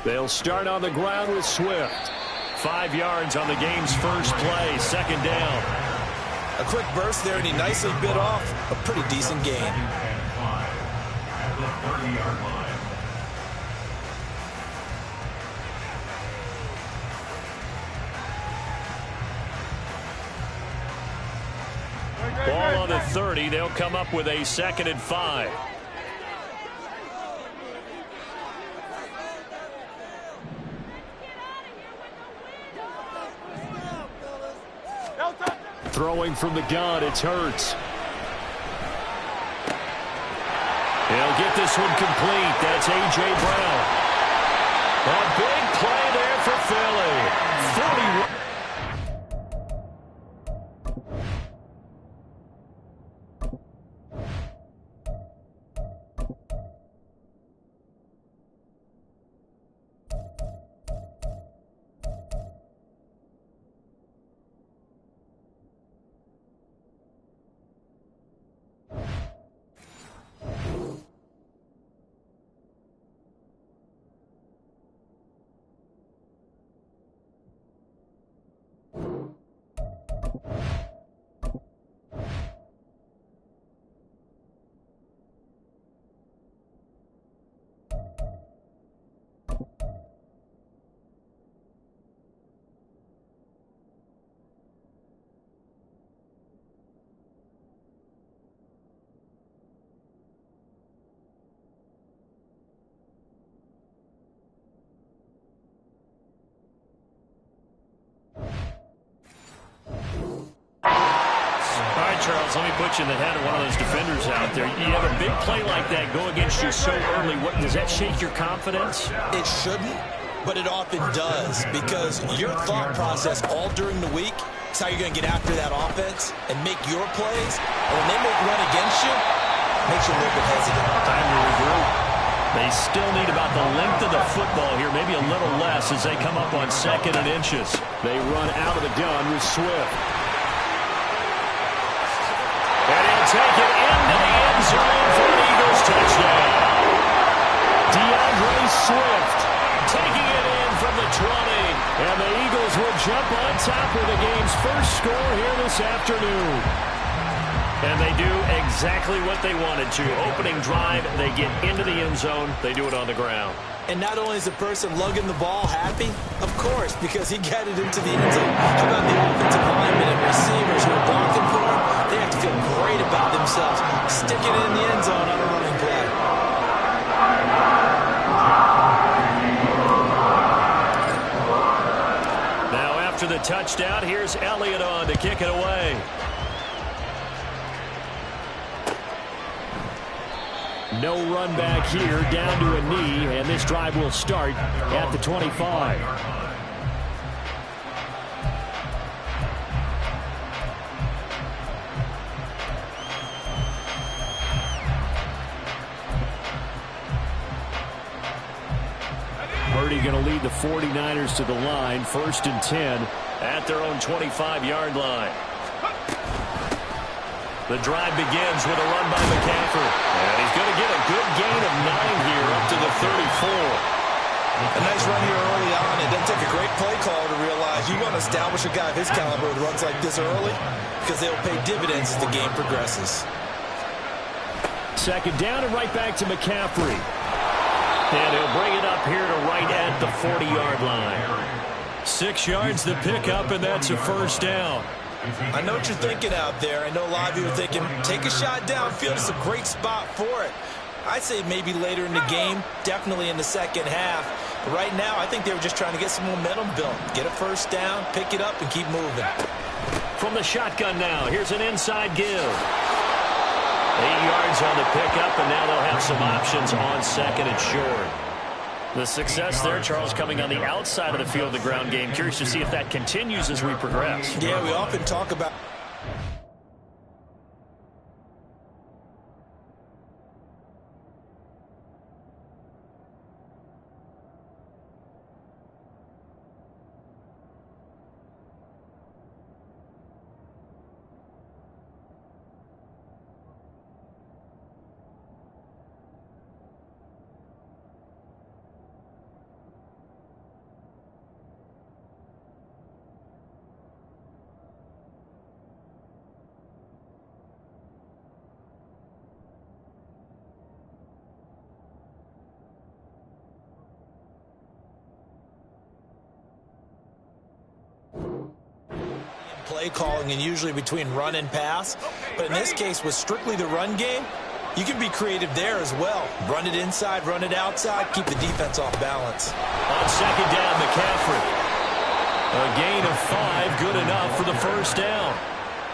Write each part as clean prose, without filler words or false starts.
They'll start on the ground with Swift. 5 yards on the game's first play, second down. A quick burst there, and he nicely bit off a pretty decent gain. At the 30-yard line. Ball on the 30. They'll come up with a 2nd and 5. Throwing from the gun, it's Hurts. He'll get this one complete. That's A.J. Brown. A big play there for Philly. 41. Charles, let me put you in the head of one of those defenders out there. You have a big play like that go against you so early. What, does that shake your confidence? It shouldn't, but it often does, because your thought process all during the week is how you're going to get after that offense and make your plays. And when they make run against you, it makes you a little bit hesitant. Time to regroup. They still need about the length of the football here, maybe a little less as they come up on 2nd and inches. They run out of the gun with Swift. Take it into the end zone for an Eagles touchdown. DeAndre Swift taking it in from the 20. And the Eagles will jump on top with the game's first score here this afternoon. And they do exactly what they wanted to. Opening drive, they get into the end zone. They do it on the ground. And not only is the person lugging the ball happy, of course, because he got it into the end zone. How about the offensive linemen and receivers who are blocking for him? They have to feel great about themselves, sticking it in the end zone on a running play. Now after the touchdown, here's Elliott on to kick it away. No run back here, down to a knee, and this drive will start at the 25. Purdy going to lead the 49ers to the line, 1st and 10 at their own 25-yard line. The drive begins with a run by McCaffrey. And he's going to get a good gain of 9 here up to the 34. A nice run here early on. It doesn't take a great play call to realize you want to establish a guy of his caliber with runs like this early, because they'll pay dividends as the game progresses. 2nd down and right back to McCaffrey. And he'll bring it up here to right at the 40-yard line. 6 yards the pickup, and that's a 1st down. I know what you're thinking out there. I know a lot of you are thinking, take a shot downfield. It's a great spot for it. I'd say maybe later in the game, definitely in the second half. But right now, I think they were just trying to get some momentum built. Get a 1st down, pick it up, and keep moving. From the shotgun now, here's an inside give. 8 yards on the pickup, and now they'll have some options on 2nd and short. The success there, Charles, coming on the outside of the field, the ground game. Curious to see if that continues as we progress. Yeah, we often talk about play calling and usually between run and pass. But in this case, with strictly the run game, you can be creative there as well. Run it inside, run it outside, keep the defense off balance. On second down, McCaffrey. A gain of 5, good enough for the first down.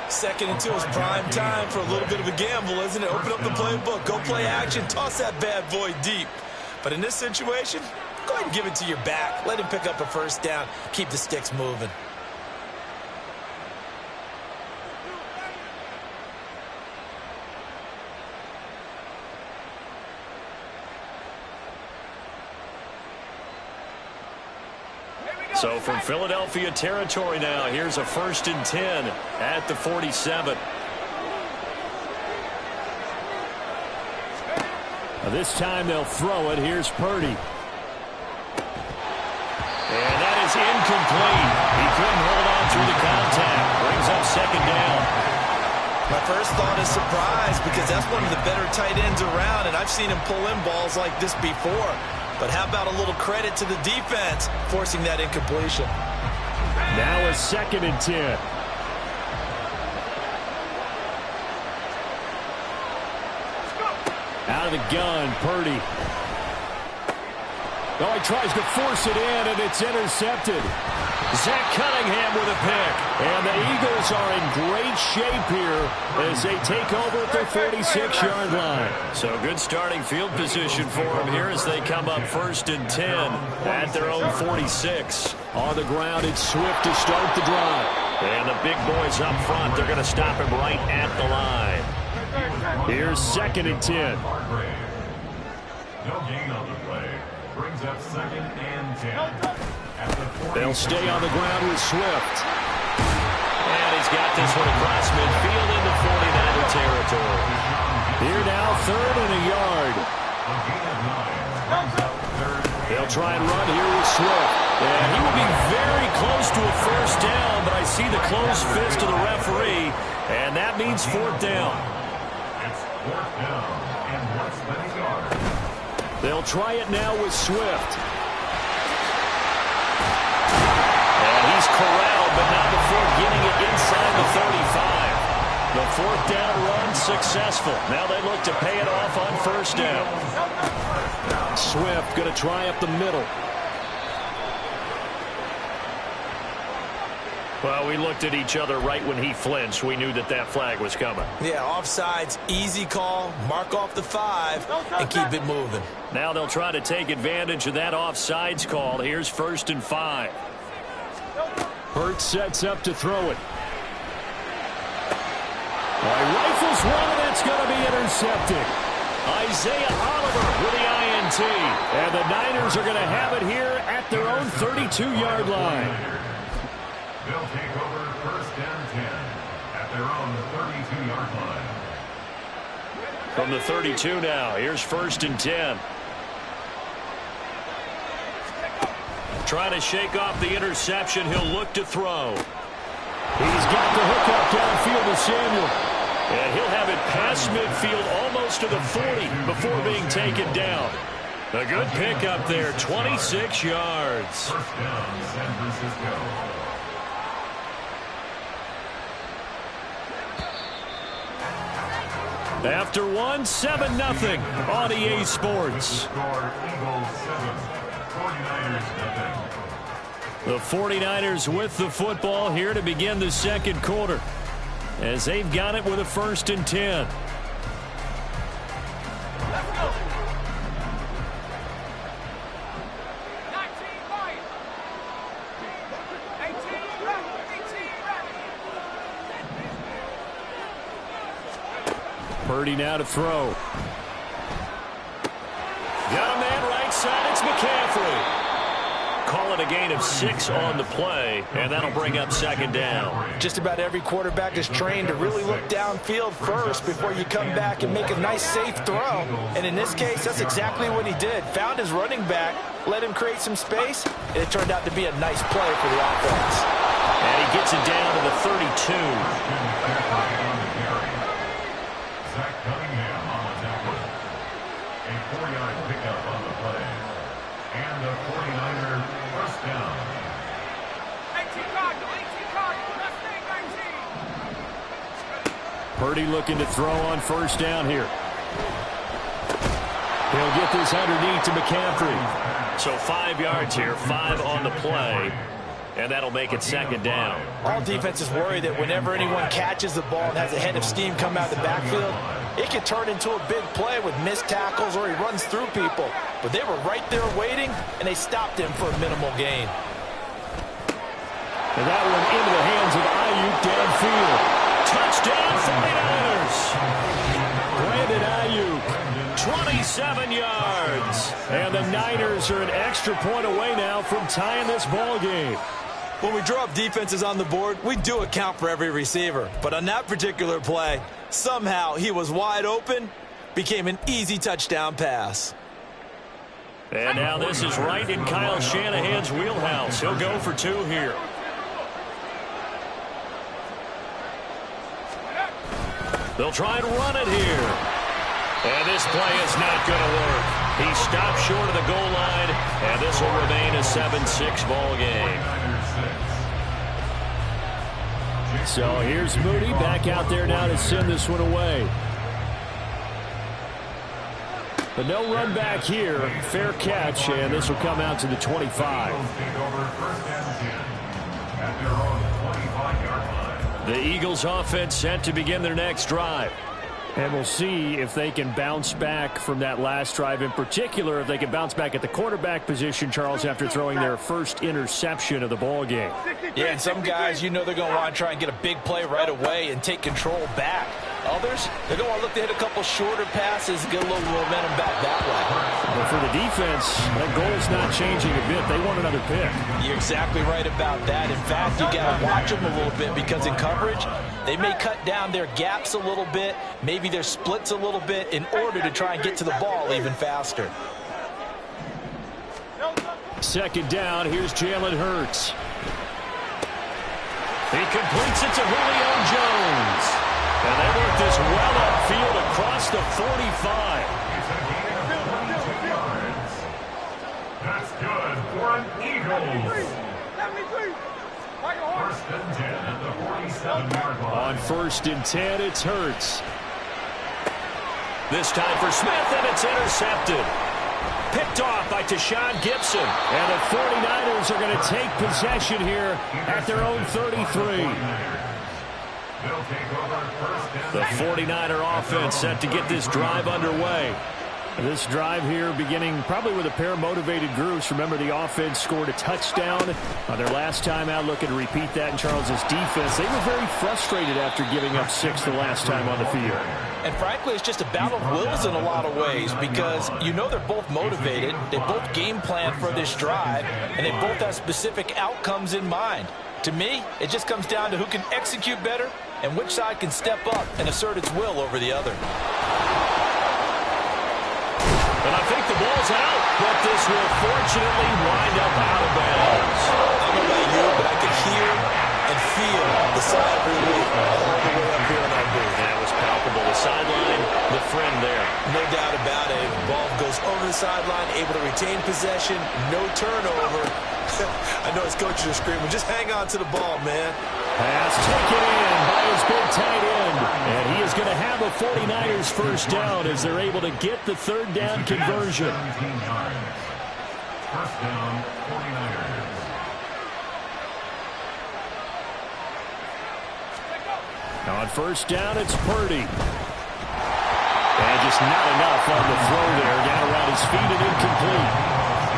2nd and 2 is prime time for a little bit of a gamble, isn't it? Open up the playbook, go play action, toss that bad boy deep. But in this situation, go ahead and give it to your back. Let him pick up a first down. Keep the sticks moving. So from Philadelphia territory now, here's a 1st and 10 at the 47. This time they'll throw it. Here's Purdy. And that is incomplete. He couldn't hold on through the contact. Brings up 2nd down. My first thought is surprise, because that's one of the better tight ends around, and I've seen him pull in balls like this before. But how about a little credit to the defense forcing that incompletion? Now a 2nd and 10. Out of the gun, Purdy. Oh, he tries to force it in, and it's intercepted. Zach Cunningham with a pick. And the Eagles are in great shape here as they take over at their 46-yard line. So good starting field position for them here as they come up 1st and 10 at their own 46. On the ground, it's Swift to start the drive. And the big boys up front, they're going to stop him right at the line. Here's 2nd and 10. No gain on the play. Brings up 2nd and 10. They'll stay on the ground with Swift. And he's got this one across midfield into 49er territory. Here now, 3rd and a yard. They'll try and run here with Swift. And he will be very close to a first down, but I see the closed fist of the referee, and that means 4th down. It's 4th down and less than a yard. They'll try it now with Swift. He's corralled, but not before getting it inside the 35. The 4th down run successful. Now they look to pay it off on 1st down. Swift going to try up the middle. Well, we looked at each other right when he flinched. We knew that that flag was coming. Yeah, offsides, easy call. Mark off the 5 and keep it moving. Now they'll try to take advantage of that offsides call. Here's 1st and 5. Hurts sets up to throw it. Rifles one, and that's going to be intercepted. Isaiah Oliver with the INT. And the Niners are going to have it here at their own 32-yard line. They'll take over 1st and 10 at their own 32-yard line. From the 32 now, here's 1st and 10. Trying to shake off the interception. He'll look to throw. He's got the hook up downfield to Samuel. And he'll have it past midfield almost to the 40 before being taken down. A good pickup there, 26 yards. 1st down, San Francisco. After one, 7-0 on EA Sports. Score Eagles 7, 49ers nothing. The 49ers with the football here to begin the 2nd quarter as they've got it with a 1st and 10. Purdy now to throw. Got a man right side. It's McCaffrey. Call it a gain of 6 on the play, and that'll bring up 2nd down. Just about every quarterback is trained to really look downfield first before you come back and make a nice, safe throw. And in this case, that's exactly what he did. Found his running back, let him create some space, and it turned out to be a nice play for the offense. And he gets it down to the 32. Zach Cunningham on the tackle. A 4-yard pickup on the play. And a 49er first down. Purdy looking to throw on first down here. He'll get this underneath to McCaffrey. So 5 yards here, 5 on the play. And that'll make it second down. All defenses worry that whenever anyone catches the ball and has a head of steam come out of the backfield, it can turn into a big play with missed tackles or he runs through people. But they were right there waiting, and they stopped him for a minimal gain. And that one into the hands of Ayuk downfield. Touchdown 49ers. Brandon Ayuk, 27 yards. And the Niners are an extra point away now from tying this ball game. When we draw up defenses on the board, we do account for every receiver. But on that particular play, somehow he was wide open, became an easy touchdown pass. And now this is right in Kyle Shanahan's wheelhouse. He'll go for 2 here. They'll try and run it here. And this play is not going to work. He stopped short of the goal line, and this will remain a 7-6 ball game. So here's Moody back out there now to send this one away. But no run back here. Fair catch, and this will come out to the 25. The Eagles offense set to begin their next drive. And we'll see if they can bounce back from that last drive. In particular, if they can bounce back at the quarterback position, Charles, after throwing their first interception of the ball game. Yeah, and some guys, you know they're going to want to try and get a big play right away and take control back. Others, they're going to want to look to hit a couple shorter passes and get a little momentum back that way. But for the defense, that goal's not changing a bit. They want another pick. You're exactly right about that. In fact, you got to watch them a little bit because in coverage, they may cut down their gaps a little bit, maybe their splits a little bit in order to try and get to the ball even faster. Second down, here's Jalen Hurts. He completes it to Julio Jones. And they work this well upfield across the 45. That's good for an Eagles. First and 10 at the 47-yard line. On first and 10, it's Hurts. This time for Smith, and it's intercepted. Picked off by Tashawn Gibson. And the 49ers are going to take possession here at their own 33. The 49er offense set to get this drive underway. This drive here beginning probably with a pair of motivated groups. Remember, the offense scored a touchdown on their last time out. Looking to repeat that in Charles's defense. They were very frustrated after giving up 6 the last time on the field. And frankly, it's just a battle of wills in a lot of ways because you know they're both motivated. They both game plan for this drive, and they both have specific outcomes in mind. To me, it just comes down to who can execute better and which side can step up and assert its will over the other. And I think the ball's out, but this will fortunately wind up out of bounds. I don't know about you, but I could hear and feel the sigh of relief all the way up here in our booth. That was palpable. The sideline, the friend there. No doubt about it. The ball goes over the sideline, able to retain possession, no turnover. I know his coaches are screaming, just hang on to the ball, man. Pass taken in by his big tight end. And he is going to have a 49ers first down as they're able to get the third down conversion. First down, 49ers. On first down, it's Purdy. And just not enough on the throw there. Down around his feet and incomplete.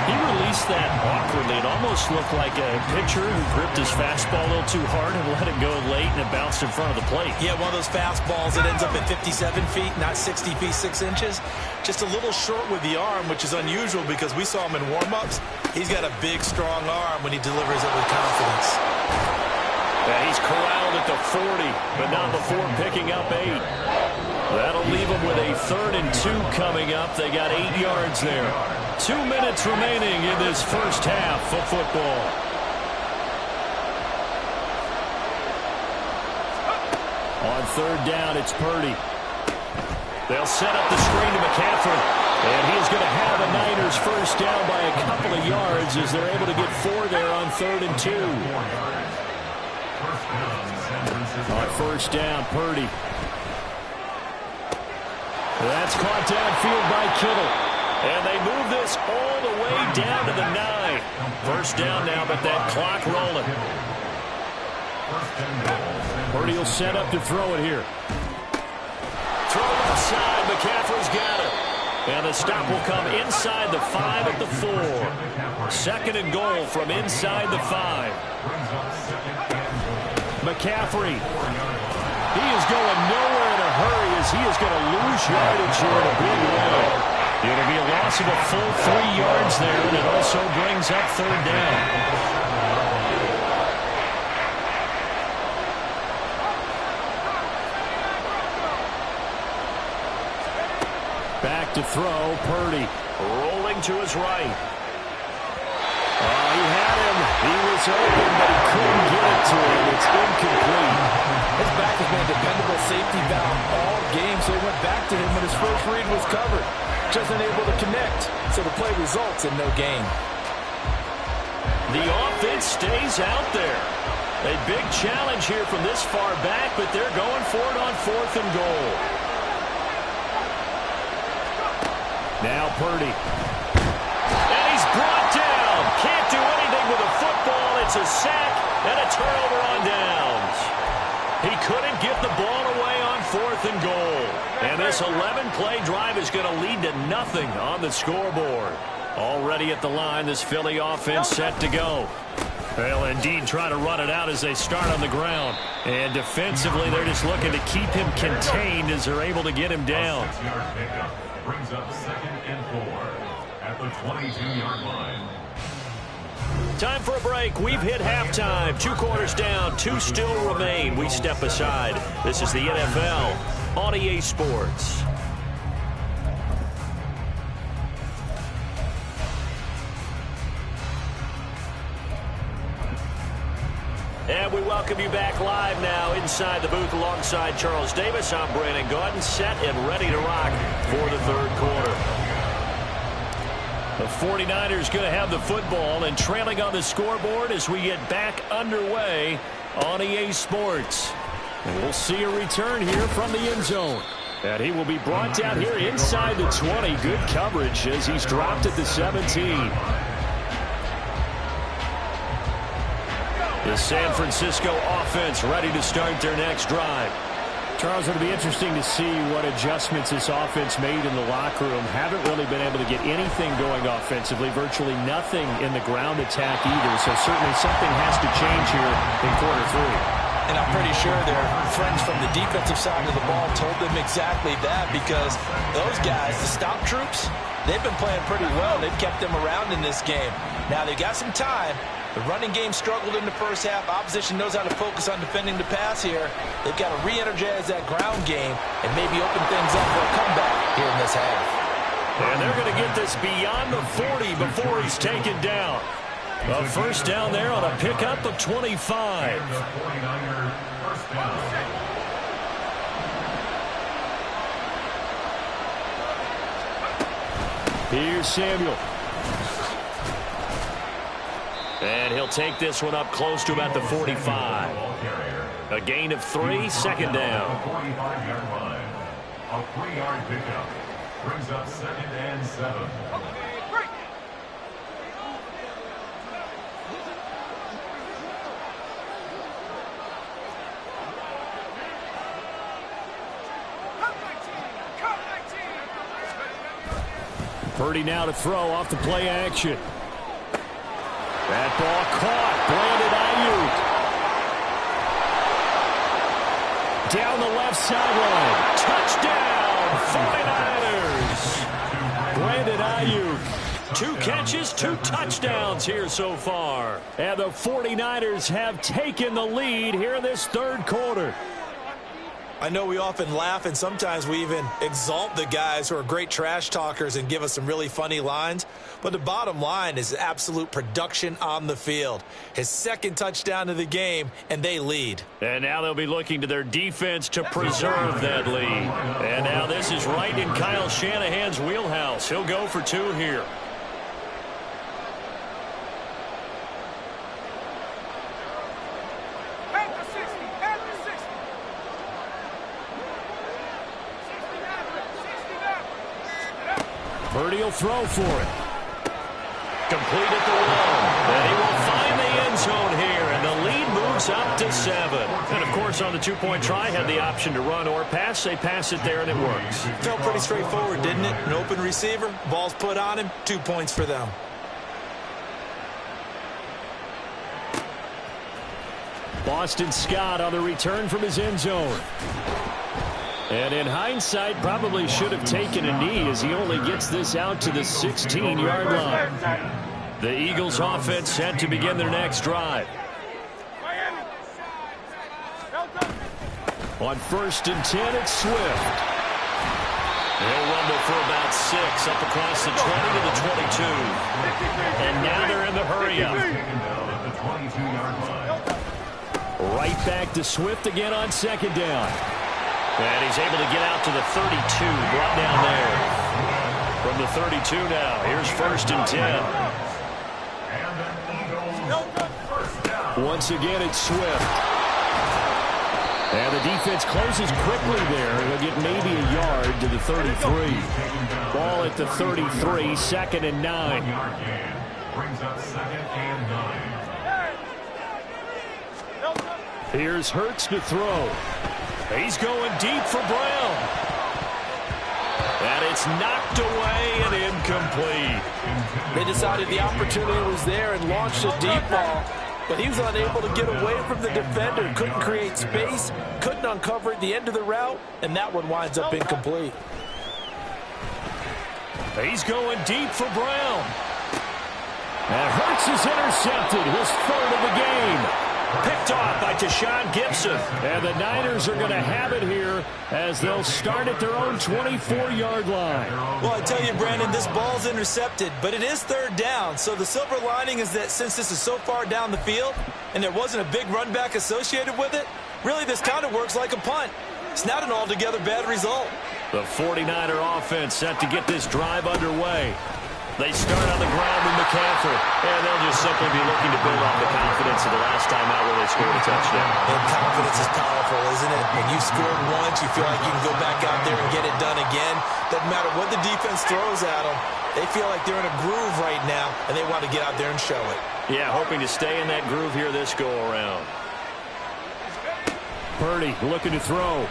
He released that awkwardly. It almost looked like a pitcher who gripped his fastball a little too hard and let it go late, and it bounced in front of the plate. Yeah, one of those fastballs that ends up at 57 feet, not 60 feet, 6 inches. Just a little short with the arm, which is unusual because we saw him in warm-ups. He's got a big, strong arm when he delivers it with confidence. Yeah, he's corralled at the 40, but not before picking up 8. That'll leave them with a 3rd and 2 coming up. They got 8 yards there. 2 minutes remaining in this first half of football. On third down, it's Purdy. They'll set up the screen to McCaffrey. And he is going to have a Niners first down by a couple of yards as they're able to get 4 there on 3rd and 2. On first down, Purdy. That's caught downfield by Kittle. And they move this all the way down to the 9. First down now, but that clock rolling. Purdy will set up to throw it here. Throw left side. McCaffrey's got it. And the stop will come inside the 5 at the 4. Second and goal from inside the 5. McCaffrey. He is going nowhere in a hurry as he is going to lose yardage here in a big way. It'll be a loss of a full 3 yards there, and it also brings up third down. Back to throw, Purdy rolling to his right. Oh, he had him. He was open, but he couldn't get it to him. It's incomplete. His back has been a dependable safety valve all game, so he went back to him when his first read was covered. Just unable to connect, so the play results in no gain. The offense stays out there. A big challenge here from this far back, but they're going for it on 4th and goal. Now Purdy. And he's brought down. Can't do anything with a football. It's a sack and a turnover on downs. He couldn't get the ball away on 4th and goal. And this 11-play drive is going to lead to nothing on the scoreboard. Already at the line, this Philly offense set to go. They'll indeed try to run it out as they start on the ground. And defensively, they're just looking to keep him contained as they're able to get him down. Brings up 2nd and 4 at the 22-yard line. Time for a break. We've hit halftime. 2 quarters down. 2 still remain. We step aside. This is the NFL on EA Sports. And we welcome you back live now inside the booth alongside Charles Davis. I'm Brandon Gaudin, set and ready to rock for the third quarter. The 49ers going to have the football and trailing on the scoreboard as we get back underway on EA Sports. And we'll see a return here from the end zone. And he will be brought down here inside the 20. Good coverage as he's dropped at the 17. The San Francisco offense ready to start their next drive. Charles, it'll be interesting to see what adjustments this offense made in the locker room. Haven't really been able to get anything going offensively. Virtually nothing in the ground attack either. So certainly something has to change here in quarter 3. And I'm pretty sure their friends from the defensive side of the ball told them exactly that, because those guys, the stop troops, they've been playing pretty well. They've kept them around in this game. Now they've got some time. The running game struggled in the first half. Opposition knows how to focus on defending the pass here. They've got to re-energize that ground game and maybe open things up for a comeback here in this half. And they're going to get this beyond the 40 before he's taken down. A first down there on a pickup of 25. Here's Samuel. And he'll take this one up close to about the 45. A gain of 3, second down. 45-yard line. A 3-yard pickup brings up 2nd and 7. Purdy now to throw off the play action. That ball caught. Brandon Ayuk. Down the left sideline. Touchdown, 49ers. Brandon Ayuk. 2 catches, 2 touchdowns here so far. And the 49ers have taken the lead here in this third quarter. I know we often laugh, and sometimes we even exalt the guys who are great trash talkers and give us some really funny lines. But the bottom line is absolute production on the field. His 2nd touchdown of the game, and they lead. And now they'll be looking to their defense to preserve that lead. And now this is right in Kyle Shanahan's wheelhouse. He'll go for 2 here. Purdy will throw for it. Complete at the 1. And he will find the end zone here, and the lead moves up to 7. And, of course, on the two-point try, had the option to run or pass. They pass it there, and it works. Felt pretty straightforward, didn't it? An open receiver, ball's put on him, 2 points for them. Boston Scott on the return from his end zone. And in hindsight, probably should have taken a knee as he only gets this out to the 16-yard line. The Eagles offense set to begin their next drive. On 1st and 10, it's Swift. He'll rumble for about 6 up across the 20 to the 22. And now they're in the hurry-up. Right back to Swift again on 2nd down. And he's able to get out to the 32, brought down there. From the 32 now, here's 1st and 10. Once again, it's Swift. And the defense closes quickly there. They'll get maybe a yard to the 33. Ball at the 33, 2nd and 9. Brings up 2nd and 9. Here's Hurts to throw. He's going deep for Brown. And it's knocked away and incomplete. They decided the opportunity was there and launched a deep ball, but he was unable to get away from the defender. Couldn't create space, couldn't uncover at the end of the route, and that one winds up incomplete. He's going deep for Brown. And Hurts is intercepted, his 3rd of the game. Picked off by Tashawn Gibson. And the Niners are going to have it here as they'll start at their own 24-yard line. Well, I tell you, Brandon, this ball's intercepted, but it is 3rd down. So the silver lining is that since this is so far down the field and there wasn't a big run back associated with it, really this kind of works like a punt. It's not an altogether bad result. The 49er offense set to get this drive underway. They start on the ground with McCaffrey, and they'll just simply be looking to build off the confidence of the last time out where they scored a touchdown. And confidence is powerful, isn't it? When you scored once, you feel like you can go back out there and get it done again. Doesn't matter what the defense throws at them. They feel like they're in a groove right now, and they want to get out there and show it. Yeah, hoping to stay in that groove here this go-around. Purdy looking to throw.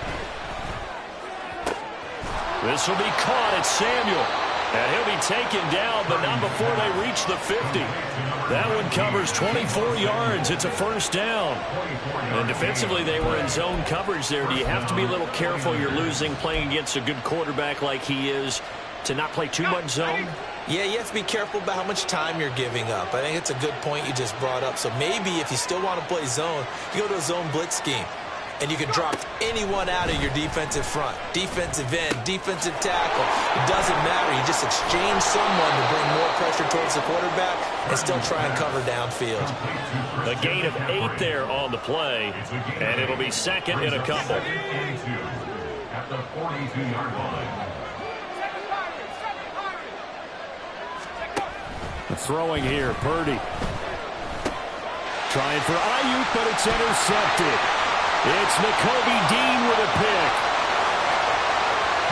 This will be caught at Samuel. And he'll be taken down, but not before they reach the 50. That one covers 24 yards. It's a 1st down. And defensively, they were in zone coverage there. Do you have to be a little careful? You're losing, playing against a good quarterback like he is, to not play too much zone? Yeah, you have to be careful about how much time you're giving up. I think it's a good point you just brought up. So maybe if you still want to play zone, you go to a zone blitz scheme. And you can drop anyone out of your defensive front. Defensive end, defensive tackle. It doesn't matter. You just exchange someone to bring more pressure towards the quarterback and still try and cover downfield. A gain of 8 there on the play, and it'll be 2nd and a couple. At the 42-yard line. Throwing here, Purdy. Trying for Ayuk, but it's intercepted. It's Nakobe Dean with a pick.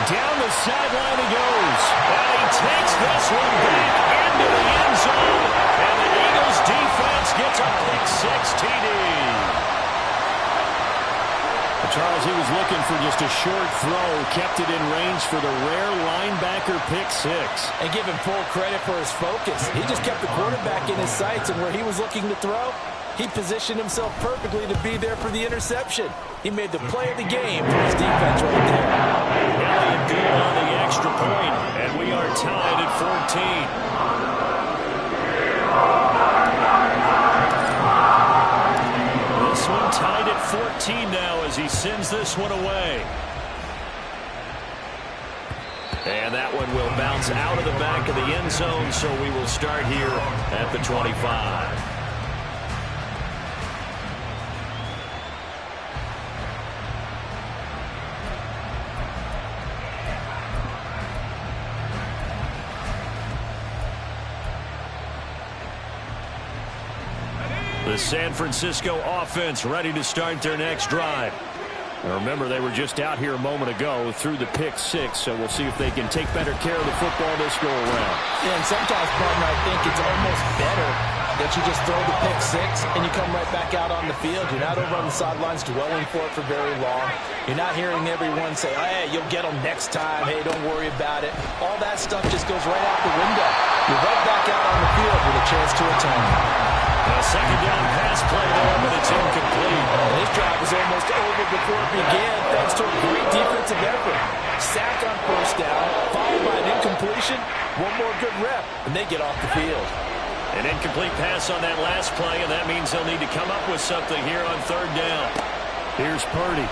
Down the sideline he goes. And he takes this one back into the end zone. And the Eagles defense gets a pick-6 TD. Charles, he was looking for just a short throw. Kept it in range for the rare linebacker pick-6. And give him full credit for his focus. He just kept the quarterback in his sights, and where he was looking to throw, he positioned himself perfectly to be there for the interception. He made the play of the game for his defense right there. Elliott good on the extra point, and we are tied at 14. This one tied at 14 now as he sends this one away. And that one will bounce out of the back of the end zone, so we will start here at the 25. The San Francisco offense ready to start their next drive. Remember, they were just out here a moment ago through the pick six, so we'll see if they can take better care of the football this go-around. Yeah, and sometimes, partner, I think it's almost better that you just throw the pick six and you come right back out on the field. You're not over on the sidelines dwelling for it for very long. You're not hearing everyone say, hey, you'll get them next time. Hey, don't worry about it. All that stuff just goes right out the window. You're right back out on the field with a chance to atone. A second down pass play there, but it's incomplete. And this drive was almost over before it began thanks to a great defensive effort. Sack on first down, followed by an incompletion. One more good rep, and they get off the field. An incomplete pass on that last play, and that means they'll need to come up with something here on third down. Here's Purdy.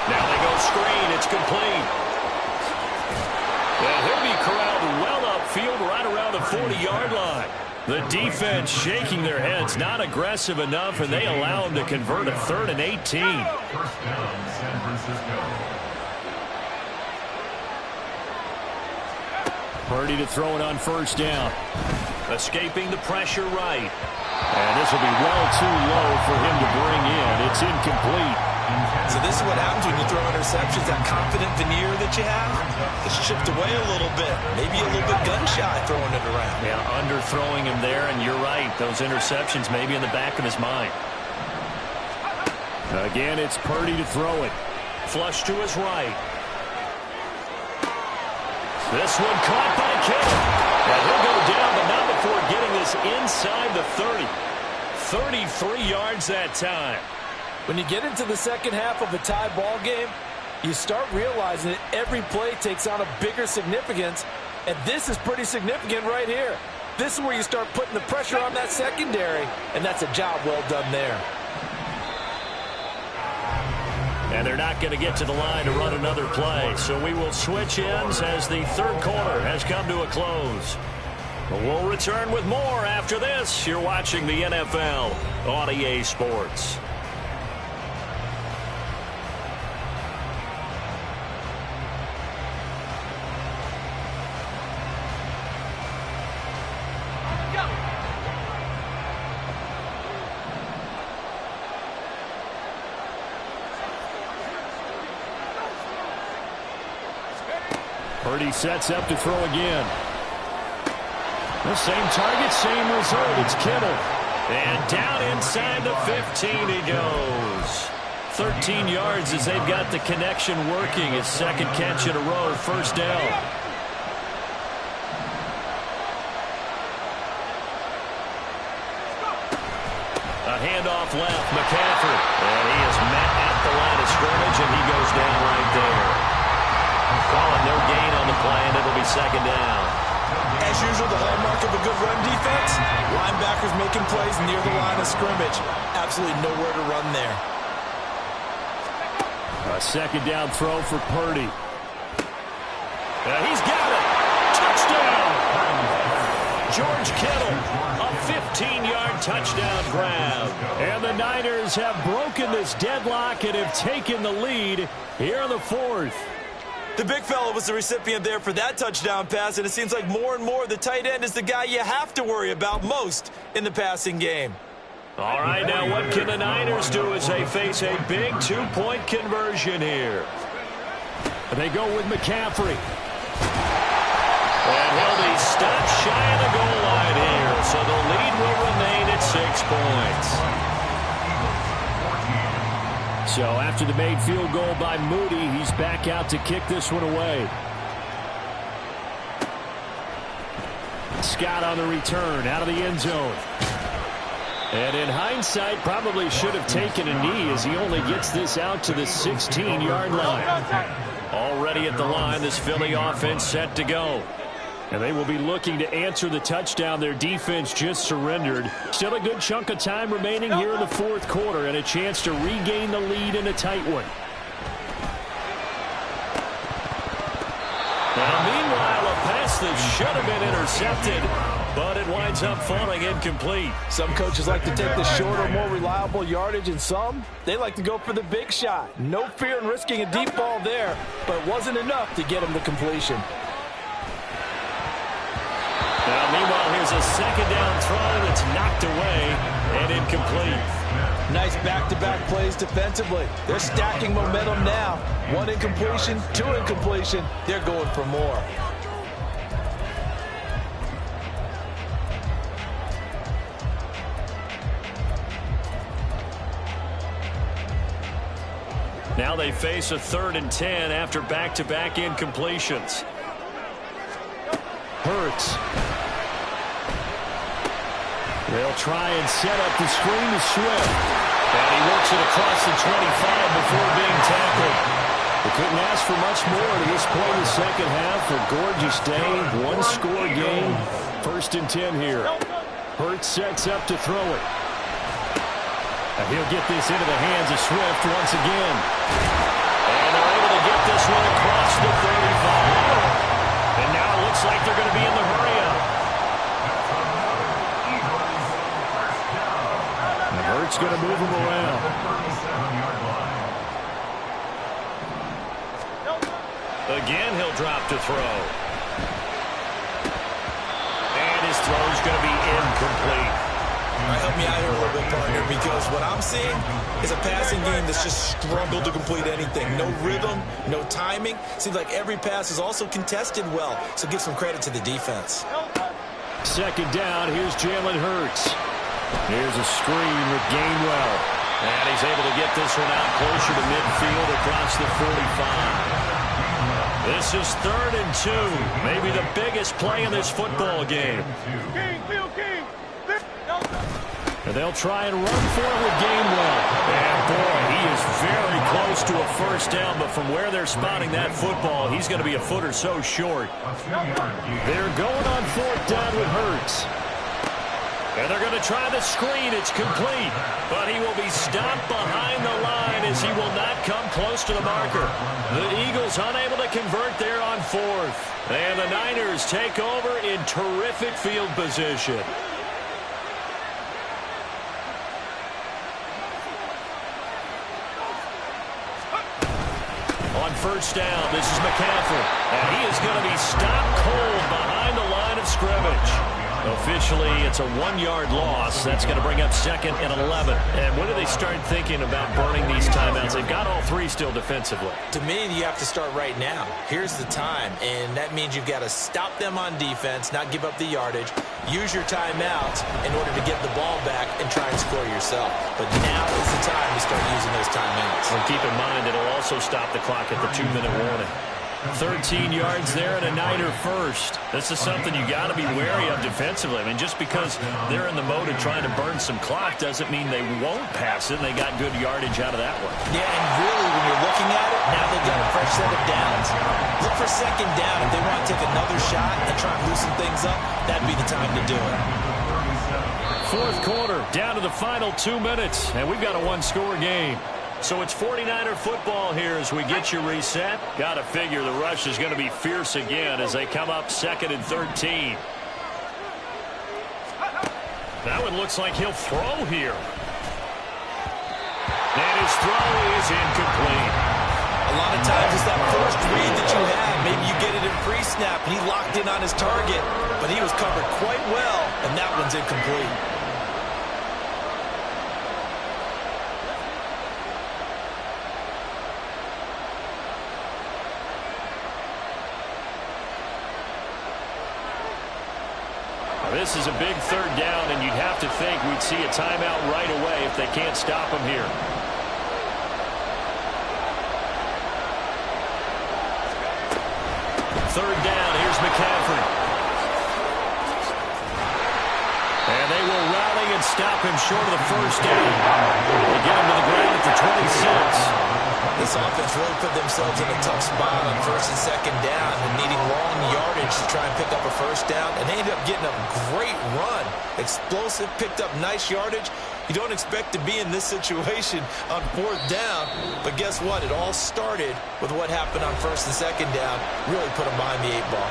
Now they go screen. It's complete. And he'll be corralled well upfield right around the 40-yard line. The defense shaking their heads, not aggressive enough, and they allow him to convert a 3rd and 18. First down, San Francisco. Purdy to throw it on first down. Escaping the pressure right. And this will be well too low for him to bring in. It's incomplete. So this is what happens when you throw interceptions. That confident veneer that you have gets chipped away a little bit. Maybe a little bit gun-shy throwing it around. Yeah, underthrowing him there, and you're right. Those interceptions may be in the back of his mind. Again, it's Purdy to throw it. Flush to his right. This one caught by Kittle. And he'll go down, but not before getting this inside the 30. 33 yards that time. When you get into the second half of a tie ball game, you start realizing that every play takes on a bigger significance, and this is pretty significant right here. This is where you start putting the pressure on that secondary, and that's a job well done there. And they're not going to get to the line to run another play, so we will switch ends as the third quarter has come to a close. We'll return with more after this. You're watching the NFL on EA Sports. Purdy sets up to throw again. The same target, same result. It's Kittle. And down inside the 15 he goes. 13 yards as they've got the connection working. His second catch in a row, first down. A handoff left, McCaffrey. And he is met at the line of scrimmage, and he goes down right there. Calling no gain on the play, and it'll be second down. As usual, the hallmark of a good run defense, linebackers making plays near the line of scrimmage. Absolutely nowhere to run there. A second down throw for Purdy. He's got it. Touchdown. George Kittle, a 15-yard touchdown grab. And the Niners have broken this deadlock and have taken the lead here in the fourth. The big fella was the recipient there for that touchdown pass, and it seems like more and more the tight end is the guy you have to worry about most in the passing game. All right, now what can the Niners do as they face a big two-point conversion here? They go with McCaffrey. And he'll be stopped shy of the goal line here, so the lead will remain at 6 points. So after the made field goal by Moody, he's back out to kick this one away. Scott on the return, out of the end zone. And in hindsight, probably should have taken a knee as he only gets this out to the 16-yard line. Already at the line, this Philly offense set to go. And they will be looking to answer the touchdown their defense just surrendered. Still a good chunk of time remaining here in the fourth quarter and a chance to regain the lead in a tight one. Now, meanwhile, a pass that should have been intercepted, but it winds up falling incomplete. Some coaches like to take the shorter, more reliable yardage, and some, they like to go for the big shot. No fear in risking a deep ball there, but it wasn't enough to get him the completion. Now, meanwhile, here's a second down throw that's knocked away and incomplete. Nice back-to-back plays defensively. They're stacking momentum now. 1 incompletion, 2 incompletion. They're going for more. Now they face a 3rd and 10 after back-to-back incompletions. Hurts. They'll try and set up the screen to Swift. And he works it across the 25 before being tackled. They couldn't ask for much more to this point in the second half. A gorgeous day, 1-score game. 1st and 10 here. Hurts sets up to throw it. And he'll get this into the hands of Swift once again. And they're able to get this one across the 35. And now it looks like they're going to be in the hurry-up. And Hurts going to move him around. Again, he'll drop to throw. And his throw's going to be incomplete. All right, help me out here a little bit, partner, because what I'm seeing is a passing game that's just struggled to complete anything. No rhythm, no timing. Seems like every pass is also contested well, so give some credit to the defense. Second down, here's Jalen Hurts. Here's a screen with Gainwell. And he's able to get this one out closer to midfield across the 45. This is 3rd and 2. Maybe the biggest play in this football game. And they'll try and run for it with Gainwell. And boy, he is very close to a first down, but from where they're spotting that football, he's going to be a foot or so short. They're going on 4th down with Hurts. And they're going to try the screen. It's complete. But he will be stopped behind the line as he will not come close to the marker. The Eagles unable to convert there on 4th. And the Niners take over in terrific field position. On 1st down, this is McCaffrey. And he is going to be stopped cold behind the line of scrimmage. Officially, it's a 1-yard loss. That's going to bring up 2nd and 11. And when do they start thinking about burning these timeouts? They've got all 3 still defensively. To me, you have to start right now. Here's the time, and that means you've got to stop them on defense, not give up the yardage, use your timeouts in order to get the ball back and try and score yourself. But now is the time to start using those timeouts. And keep in mind, it'll also stop the clock at the 2-minute warning. 13 yards there and a Niner first. This is something you got to be wary of defensively. I mean, just because they're in the mode of trying to burn some clock doesn't mean they won't pass it. They got good yardage out of that one. Yeah, and really, when you're looking at it, now they've got a fresh set of downs. Look for 2nd down. If they want to take another shot and try and loosen things up, that'd be the time to do it. 4th quarter, down to the final 2 minutes, and we've got a 1-score game. So it's 49er football here as we get you reset. Got to figure the rush is going to be fierce again as they come up 2nd and 13. That one looks like he'll throw here. And his throw is incomplete. A lot of times it's that first read that you have. Maybe you get it in pre-snap and he locked in on his target, but he was covered quite well, and that one's incomplete. This is a big 3rd down, and you'd have to think we'd see a timeout right away if they can't stop him here. Third down, here's McCaffrey. And they will rally and stop him short of the first down. They get him to the ground at the 26. This offense really put themselves in a tough spot on 1st and 2nd down and needing long yardage to try and pick up a first down. And they ended up getting a great run. Explosive, picked up nice yardage. You don't expect to be in this situation on 4th down. But guess what? It all started with what happened on 1st and 2nd down. Really put them behind the 8 ball.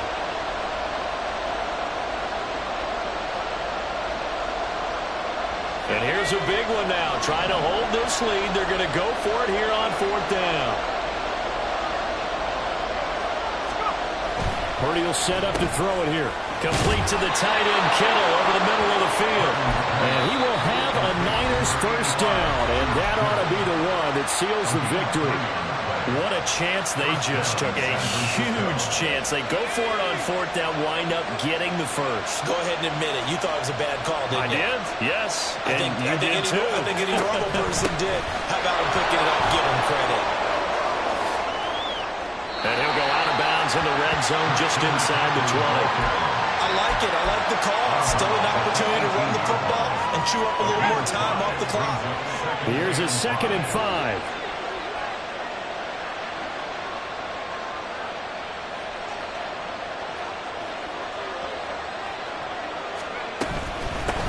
And here's a big one now. Trying to hold this lead. They're going to go for it here on 4th down. Purdy will set up to throw it here. Complete to the tight end, Kittle, over the middle of the field. And he will have a Niners first down, and that ought to be the one that seals the victory. What a chance they just took. A huge chance. They go for it on fourth down, wind up getting the first. Go ahead and admit it. You thought it was a bad call, didn't you? I did, yes. I think any normal person did. How about him picking it up? Give him credit. And he'll go out of bounds in the red zone just inside the 20. I like it. I like the call. Still an opportunity to run the football and chew up a little more time off the clock. Here's a 2nd and 5.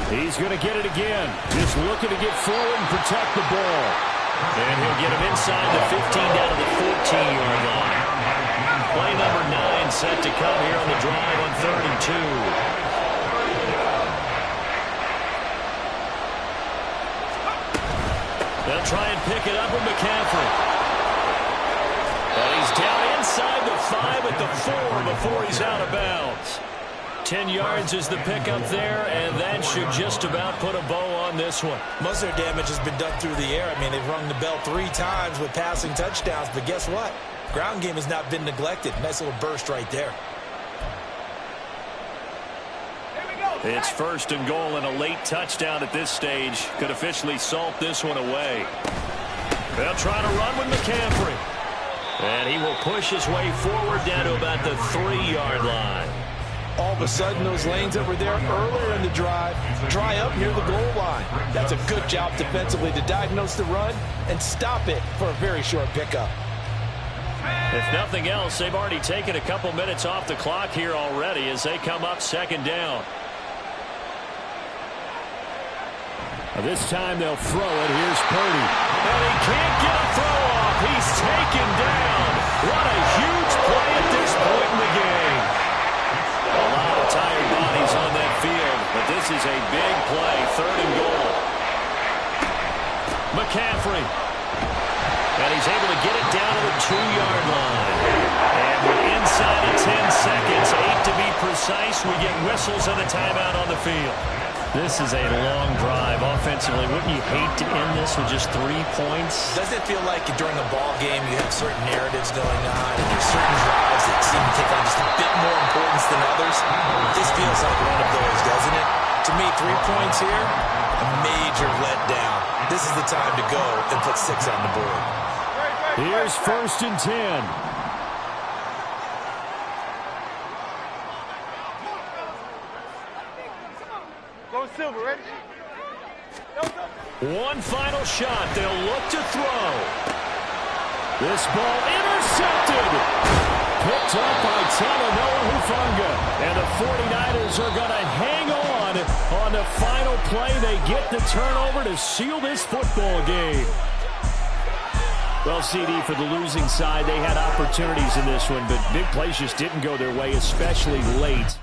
He's going to get it again. Just looking to get forward and protect the ball. And he'll get him inside the 15 down to the 14-yard line. Play number 9 set to come here on the drive on 3rd and 2. They'll try and pick it up with McCaffrey. And he's down inside the 5 at the 4 before he's out of bounds. 10 yards is the pickup there, and that should just about put a bow on this one. Most of their damage has been done through the air. I mean, they've rung the bell 3 times with passing touchdowns, but guess what? Ground game has not been neglected. Nice little burst right there. It's 1st and goal, and a late touchdown at this stage could officially salt this one away. They'll try to run with McCaffrey. And he will push his way forward down to about the 3-yard line. All of a sudden, those lanes that were there earlier in the drive dry up near the goal line. That's a good job defensively to diagnose the run and stop it for a very short pickup. If nothing else, they've already taken a couple minutes off the clock here already as they come up 2nd down. This time they'll throw it. Here's Purdy. And he can't get a throw off. He's taken down. What a huge play at this point in the game. A lot of tired bodies on that field, but this is a big play. 3rd and goal. McCaffrey. And he's able to get it down to the 2-yard line. And we're inside of 10 seconds, 8 to be precise. We get whistles and a timeout on the field. This is a long drive offensively. Wouldn't you hate to end this with just 3 points? Doesn't it feel like during a ball game you have certain narratives going on and there's certain drives that seem to take on just a bit more importance than others? This feels like one of those, doesn't it? To me, 3 points here, a major letdown. This is the time to go and put 6 on the board. Here's 1st and 10. Silver, ready? One final shot. They'll look to throw. This ball intercepted. Picked up by Talanoa Hufanga. And the 49ers are going to hang on the final play. They get the turnover to seal this football game. Well, CD, for the losing side, they had opportunities in this one, but big plays just didn't go their way, especially late.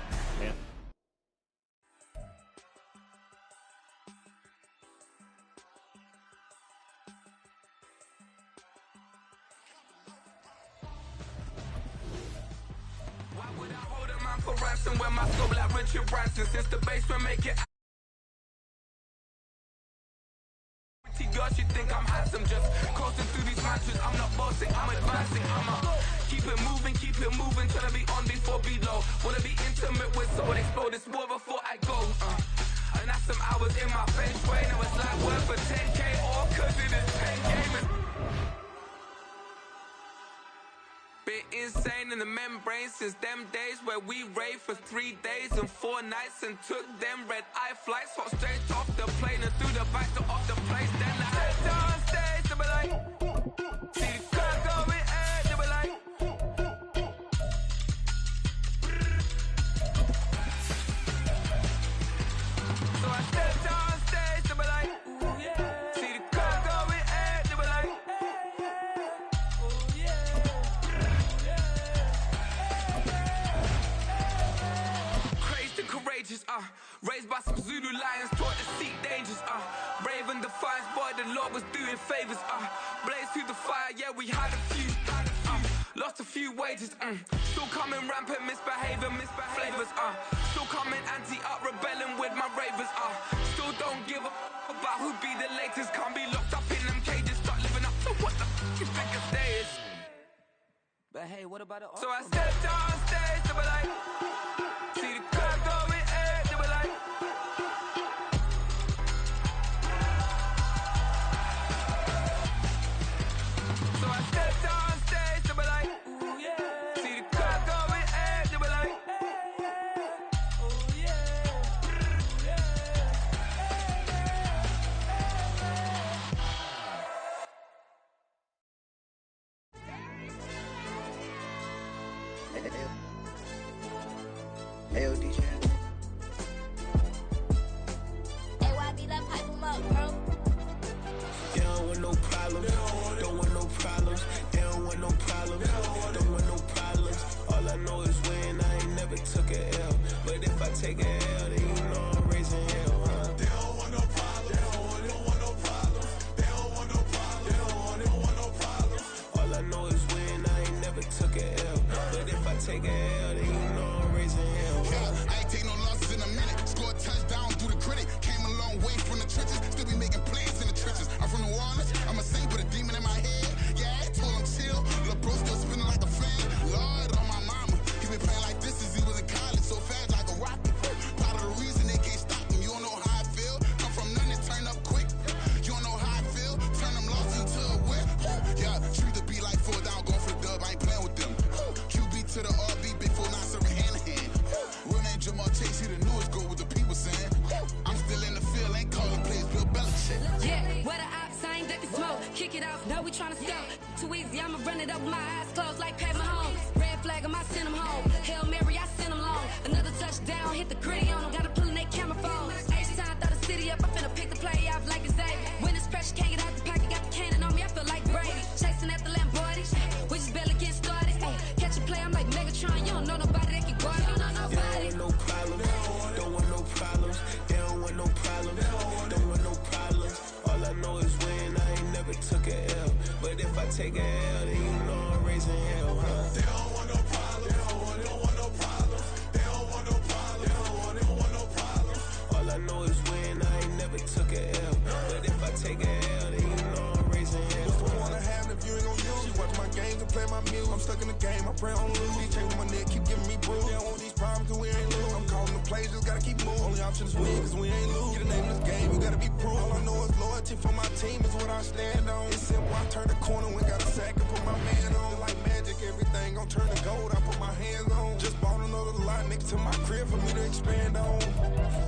Where my soul like Richard Branson, since the basement make it. Girl, she think I'm handsome, just coasting through these matches. I'm not bossing, I'm advancing. Keep it moving, trying to be on before below. Wanna be intimate with someone, explode this war before I go. And that's some hours in my bench way. Now it's like work for 10K, all cause it is 10 gaming. Been insane in the membrane since them days where we raved for 3 days and 4 nights and took them red-eye flights. Hot straight off the plane and through the back door of the place. Then I head down stage, they be like, see the crowd going air, they be like. So I step down stage, they be like, ooh yeah. See the crowd going air, they be like, ooh yeah. Courageous, raised by some Zulu lions, taught to seek dangers, brave and defiant, boy, the Lord was doing favors, blaze through the fire, yeah, we had a few, lost a few wages, Still coming rampant, misbehaving, flavors, Still coming anti-up, rebelling with my ravers, Still don't give a about who be the latest. Can't be locked up in them cages, start living up to what the you think a day is. But hey, what about it? So I stepped on stage, they were like, see the crowd going air, they were like, so I stepped on stage, they were like, ooh yeah. See the crowd going air, they were like, ooh yeah. Hey, DJ. Hey, YB, that pipe him up, bro. They don't want no problems. Don't want no problems. They don't want no problems. Don't want no problems. All I know is when I ain't never took a L. But if I take a L, then you know I'm raising hell, huh? They don't want no problems. They don't want no problems. They don't want no problems. They don't want no problems. All I know is when I ain't never took a L. But if I take a L, then you know I'm raising hell. I ain't take no losses in a minute. Scored a touchdown through the critic. Came a long way from the trenches. Still be making plays in the trenches. I'm from New Orleans. I'm a saint with a demon in my head. Yeah, I told him chill. Lil' bro still spinning like a fan. Lord on my mama. He been playing like this since he was in college. So fast like a rocket. Part of the reason they can't stop him. You don't know how I feel. Come from nothing, turn up quick. You don't know how I feel. Turn them losses into a whip. Yeah, treat the beat like 4 down. Going for the dub. I ain't playing with them. QB to the RB. Big 4 not serving hand to hand. Real name Jamal Chase. He the newest goal with the people saying. I'm still in the field. Ain't calling plays. Bill Belichick. Yeah, where the ops ain't that can smoke. Kick it off, no, we tryna scout. Too easy, I'ma run it up with my eyes closed like Pat Mahomes. Red flag, I might send him home. Hail Mary, I send him long. Another touchdown, hit the gritty on him. Gotta pull in they camera phones. H-time, throw the city up. I finna pick the play off like it's Xavier. When this pressure can't get out the pocket, got the cannon on me. I feel like Brady. Chasing at the Lamborghini. We just barely get started. Catch a play, I'm like Megatron. You don't know nobody that can guard it. You don't know nobody. They don't want no problems. Don't want no problems. They don't want no problems. Don't want no problems. All I know is when I ain't never took a L. But if I take a L, then you know I'm raising hell, huh? They don't want no problems. They don't want no problems. They don't want no problems. They don't want no problems. All I know is when I ain't never took a L. But if I take a L, then you know I'm raising hell. What's the point of having if you ain't gon' use? She watch my games and play my music. I'm stuck in the game, I pray on lose. These chains on my neck keep giving me bruise. They don't want these problems cause we ain't lose. I'm calling the plays, just gotta keep moving. Only option is win cause we ain't lose. Get a name in this game, you gotta be proof. All I know is loyalty for my team is what I stand on. It's simple, I turn the corner when got a sack and put my man on. Like magic, everything gon' turn to gold, I put my hands on. Just bought another lot next to my crib for me to expand on.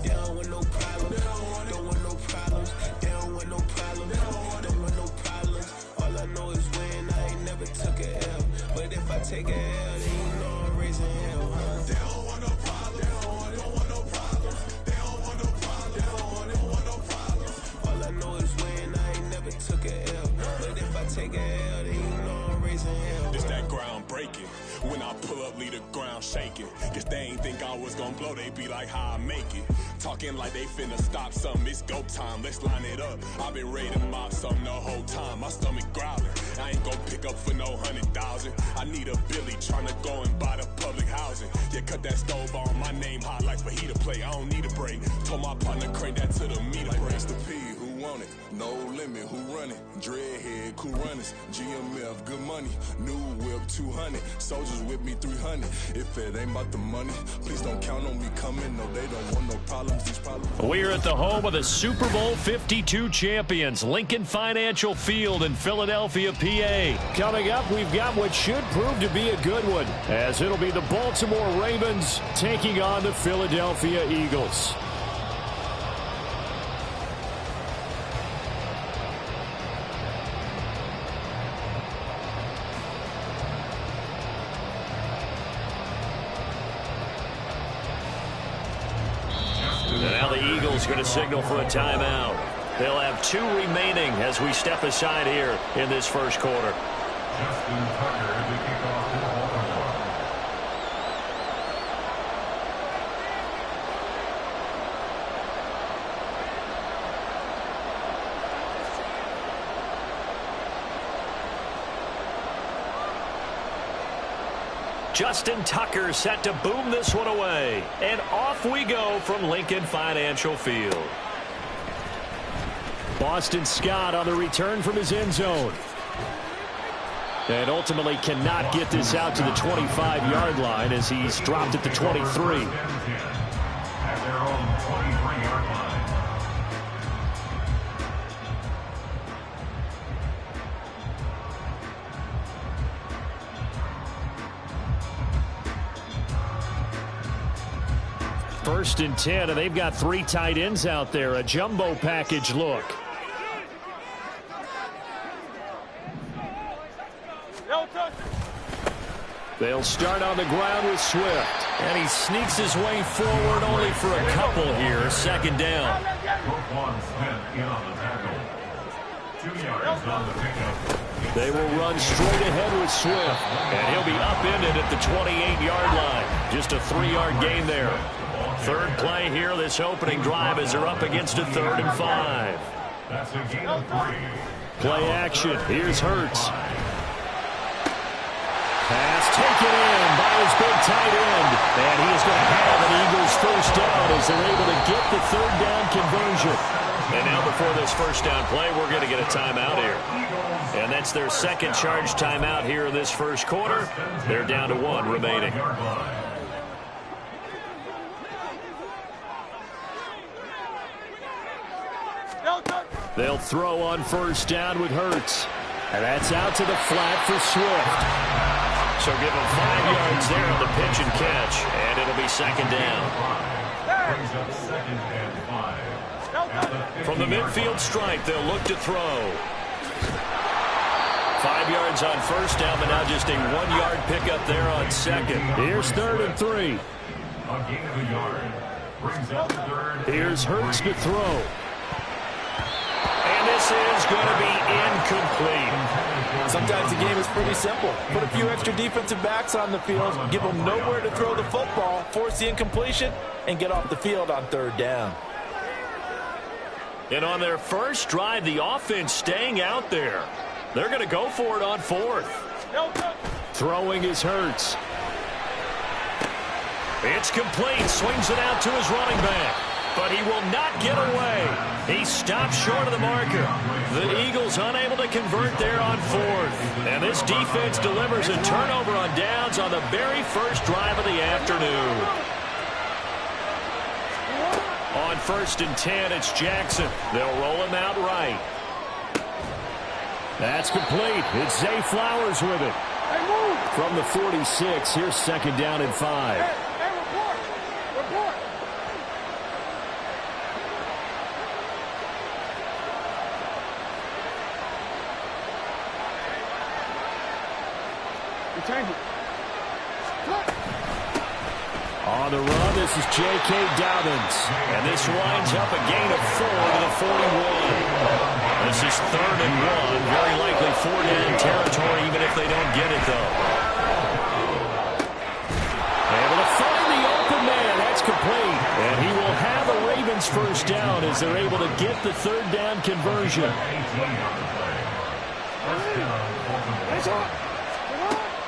They don't want no problems. Don't want no problems. They don't want no problems. Don't want no problems. All I know is when I ain't never took a L. But if I take a L, then you know I'm raising hell, huh? They don't want no problems. They don't want no problems. They don't want no problems. They don't want no problems. All I know is when I ain't never took a L. But if I take a L, then you know I'm raising hell. It's that ground breaking. When I pull up, leave the ground shaking. Guess they ain't think I was gonna blow, they be like, how I make it. Talking like they finna stop something, it's go time, let's line it up. I've been ready to mob something the whole time, my stomach growling. I ain't gon' pick up for no 100,000. I need a Billy tryna go and buy the public housing. Yeah, cut that stove on, my name hot like fajita play. I don't need a break. Told my partner crank that to the meter break. Race the P, who want it? No limit, who run it? Dreadhead, cool runners. GMF, good money. New whip, 200. Soldiers with me, 300. If it ain't about the money, please don't count on me coming. No, they don't want no problems. These problems. We're at the home of the Super Bowl 52 champions, Lincoln Financial Field in Philadelphia, PA. Coming up, we've got what should prove to be a good one, as it'll be the Baltimore Ravens taking on the Philadelphia Eagles. Now the Eagles going to signal for a timeout. They'll have 2 remaining as we step aside here in this first quarter. Justin Tucker to kick off for Baltimore. Justin Tucker set to boom this one away. And off we go from Lincoln Financial Field. Boston Scott on the return from his end zone. And ultimately cannot get this out to the 25-yard line as he's dropped at the 23. At their own 23-yard line. First and 10, and they've got 3 tight ends out there. A jumbo package look. They'll start on the ground with Swift. And he sneaks his way forward only for a couple here. Second down. They will run straight ahead with Swift. And he'll be upended at the 28-yard line. Just a 3-yard gain there. Third play here, this opening drive as they're up against a 3rd and 5. That's a gain of 3. Play action. Here's Hurts. Pass taken in by his big tight end. And he is going to have an Eagles first down as they're able to get the 3rd down conversion. And now before this first down play, we're going to get a timeout here. And that's their second charge timeout here in this first quarter. They're down to 1 remaining. They'll throw on first down with Hurts. And that's out to the flat for Swift. So give him 5 yards there on the pitch and catch. And it'll be second down. From the midfield stripe, they'll look to throw. 5 yards on first down, but now just a 1-yard pickup there on second. Here's 3rd and 3. A gain of a yard. Brings up the 3rd. Here's Hurts to throw. And this is going to be incomplete. Sometimes the game is pretty simple. Put a few extra defensive backs on the field, give them nowhere to throw the football, force the incompletion, and get off the field on 3rd down. And on their first drive, the offense staying out there. They're going to go for it on 4th. Throwing is Hurts. It's complete. Swings it out to his running back. But he will not get away. He stopped short of the marker. The Eagles unable to convert there on 4th. And this defense delivers a turnover on downs on the very first drive of the afternoon. On 1st and 10, it's Jackson. They'll roll him out right. That's complete. It's Zay Flowers with it. From the 46, here's second down and 5. Report. On the run, this is J.K. Dobbins. And this winds up a gain of 4 to the 41. This is 3rd and 1. Very likely 4-down territory, even if they don't get it, though. Able to find the open man. That's complete. And he will have a Ravens first down as they're able to get the 3rd down conversion.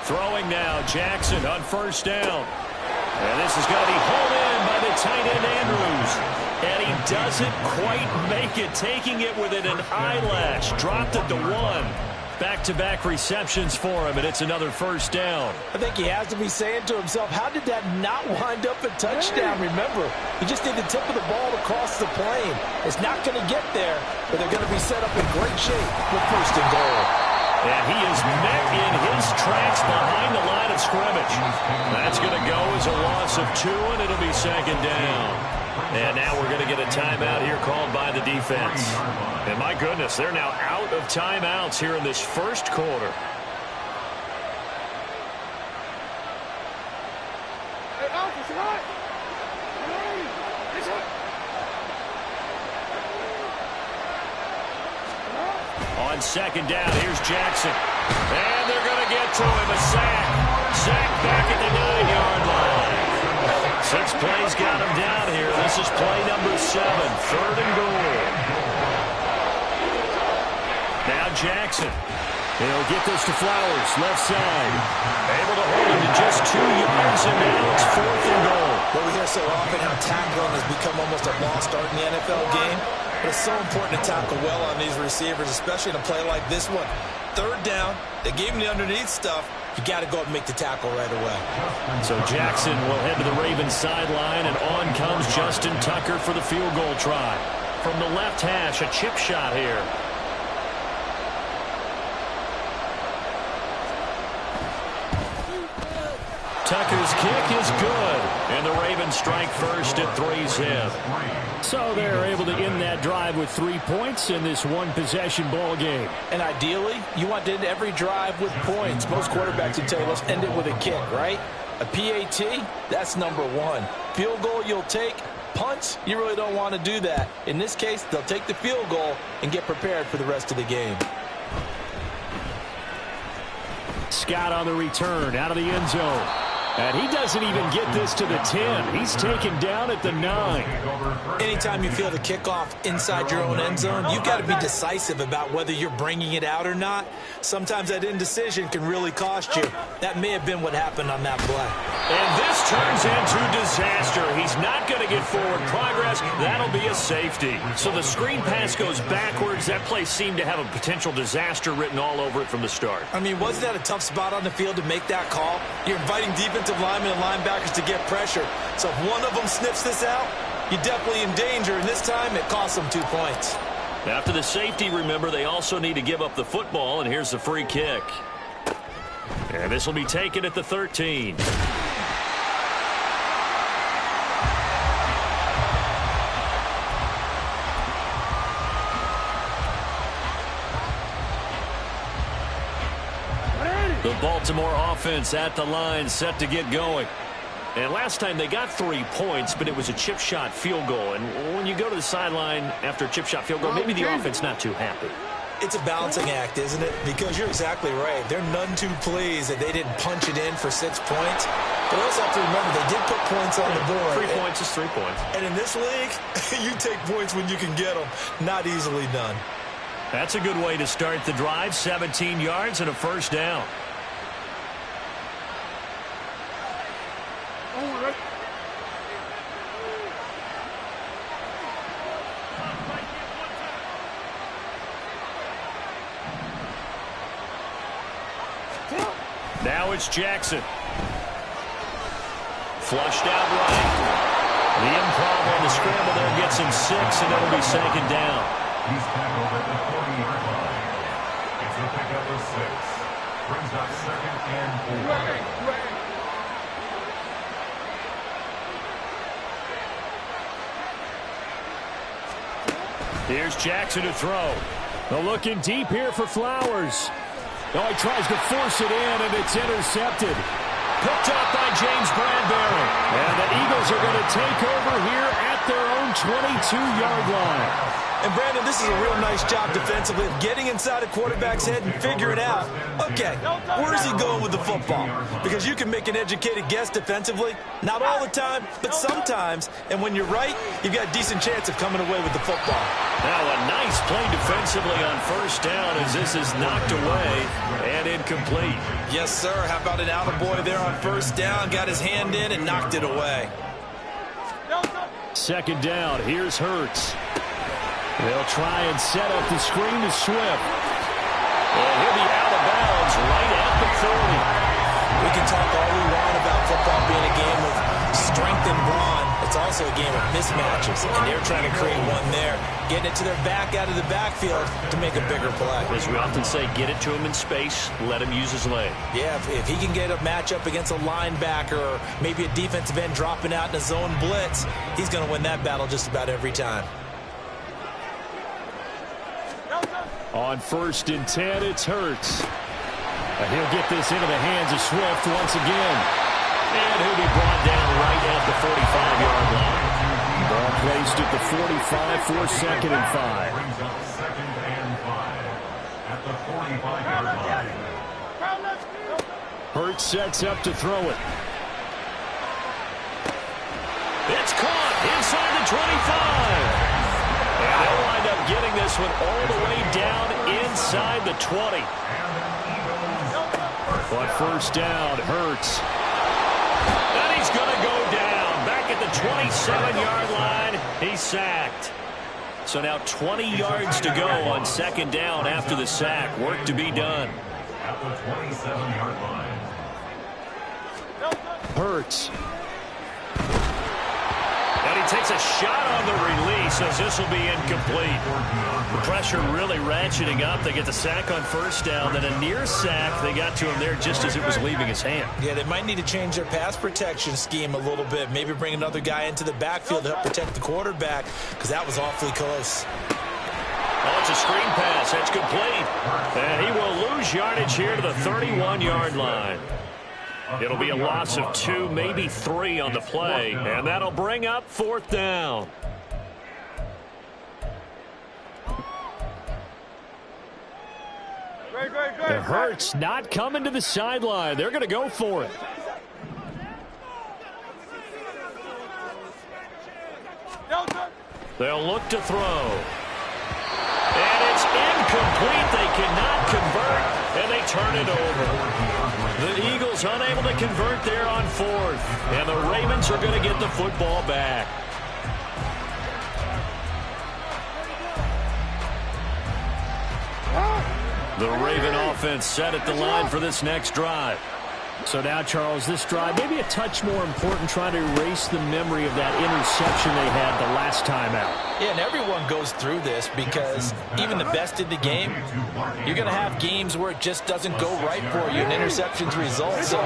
Throwing now, Jackson on first down. And this is going to be hauled in by the tight end Andrews. And he doesn't quite make it, taking it with an eyelash. Dropped it to 1. Back-to-back receptions for him, and it's another first down. I think he has to be saying to himself, how did that not wind up a touchdown? Remember, he just did the tip of the ball across the plane. It's not going to get there, but they're going to be set up in great shape with 1st and goal. And he is met in his tracks behind the line of scrimmage. That's going to go as a loss of 2, and it'll be second down. And now we're going to get a timeout here called by the defense. And my goodness, they're now out of timeouts here in this first quarter. On second down, here's Jackson. And they're going to get to him. A sack. Sack back at the 9-yard line. 6 plays got him down here. This is play number 7. 3rd and goal. Now Jackson. He'll get this to Flowers, left side. Able to hold him to just 2 yards, and now it's 4th and goal. Well, we hear so often how tackling has become almost a lost art in the NFL game. But it's so important to tackle well on these receivers, especially in a play like this one. 3rd down, they gave him the underneath stuff. You got to go up and make the tackle right away. So Jackson will head to the Ravens sideline, and on comes Justin Tucker for the field goal try. From the left hash, a chip shot here. Tucker's kick is good, and the Ravens strike first at 3 zip. So they're able to end that drive with 3 points in this one-possession ball game. And ideally, you want to end every drive with points. Most quarterbacks would tell you, let's end it with a kick, right? A PAT, that's number 1. Field goal you'll take. Punts, you really don't want to do that. In this case, they'll take the field goal and get prepared for the rest of the game. Scott on the return, out of the end zone. And he doesn't even get this to the 10. He's taken down at the 9. Anytime you feel the kickoff inside your own end zone, you've got to be decisive about whether you're bringing it out or not. Sometimes that indecision can really cost you. That may have been what happened on that play. And this turns into disaster. He's not going to get forward progress. That'll be a safety. So the screen pass goes backwards. That play seemed to have a potential disaster written all over it from the start. I mean, wasn't that a tough spot on the field to make that call? You're inviting defensive linemen and linebackers to get pressure. So if one of them sniffs this out, you're definitely in danger. And this time, it costs them 2 points. After the safety, remember, they also need to give up the football, and here's the free kick. And this will be taken at the 13. The Baltimore offense at the line, set to get going. And last time they got 3 points, but it was a chip shot field goal. And when you go to the sideline after a chip shot field goal, maybe the offense not too happy. It's a balancing act, isn't it? Because you're exactly right. They're none too pleased that they didn't punch it in for 6 points. But we also have to remember they did put points on the board. 3 points is 3 points. And in this league, you take points when you can get them. Not easily done. That's a good way to start the drive. 17 yards and a first down. Now it's Jackson. Flushed out right. The improv on the scramble there gets him 6, and it'll be 2nd down. He's tackled at the 40-yard line. It's a pickup of 6. Brings up 2nd and 4. Here's Jackson to throw. They're looking deep here for Flowers. Oh, he tries to force it in, and it's intercepted. Picked up by James Bradbury. And the Eagles are going to take over here at their own 22-yard line. And, Brandon, this is a real nice job defensively of getting inside a quarterback's head and figuring out, okay, where's he going with the football? Because you can make an educated guess defensively. Not all the time, but sometimes. And when you're right, you've got a decent chance of coming away with the football. Now a nice play defensively on first down as this is knocked away and incomplete. Yes, sir. How about an attaboy there on first down? Got his hand in and knocked it away. 2nd down. Here's Hurts. They'll try and set up the screen to Swift. And he'll be out of bounds right at the 40. We can talk all we want about football being a game of strength and brawn. It's also a game of mismatches, and they're trying to create one there, getting it to their back out of the backfield to make a bigger play. As we often say, get it to him in space, let him use his leg. Yeah, if he can get a matchup against a linebacker or maybe a defensive end dropping out in a zone blitz, he's going to win that battle just about every time. On 1st and 10, it's Hurts. And he'll get this into the hands of Swift once again. And he'll be brought down right at the 45-yard line. Ball placed at the 45 for 2nd and 5. Brings up 2nd and 5 at the 45-yard line. Hurts sets up to throw it. It's caught inside the 25. And they'll wind up getting this this one all the way down inside the 20. On first down, Hurts. And he's going to go down. Back at the 27-yard line, he's sacked. So now 20 yards to go on second down after the sack. Work to be done. At the 27-yard line. Hurts. And he takes a shot on the release as this will be incomplete. The pressure really ratcheting up. They get the sack on first down. Then a near sack. They got to him there just as it was leaving his hand. Yeah, they might need to change their pass protection scheme a little bit. Maybe bring another guy into the backfield to help protect the quarterback, because that was awfully close. Oh, it's a screen pass. That's complete. And he will lose yardage here to the 31-yard line. It'll be a loss of 2, maybe 3 on the play, and that'll bring up fourth down. It hurts not coming to the sideline. They're going to go for it. They'll look to throw. And it's incomplete. They cannot convert, and they turn it over. The Eagles unable to convert there on fourth, and the Ravens are going to get the football back. The Raven offense set at the line for this next drive. So now, Charles, this drive maybe a touch more important, trying to erase the memory of that interception they had the last time out. Yeah, and everyone goes through this because even the best in the game, you're going to have games where it just doesn't go right for you and interceptions result. So,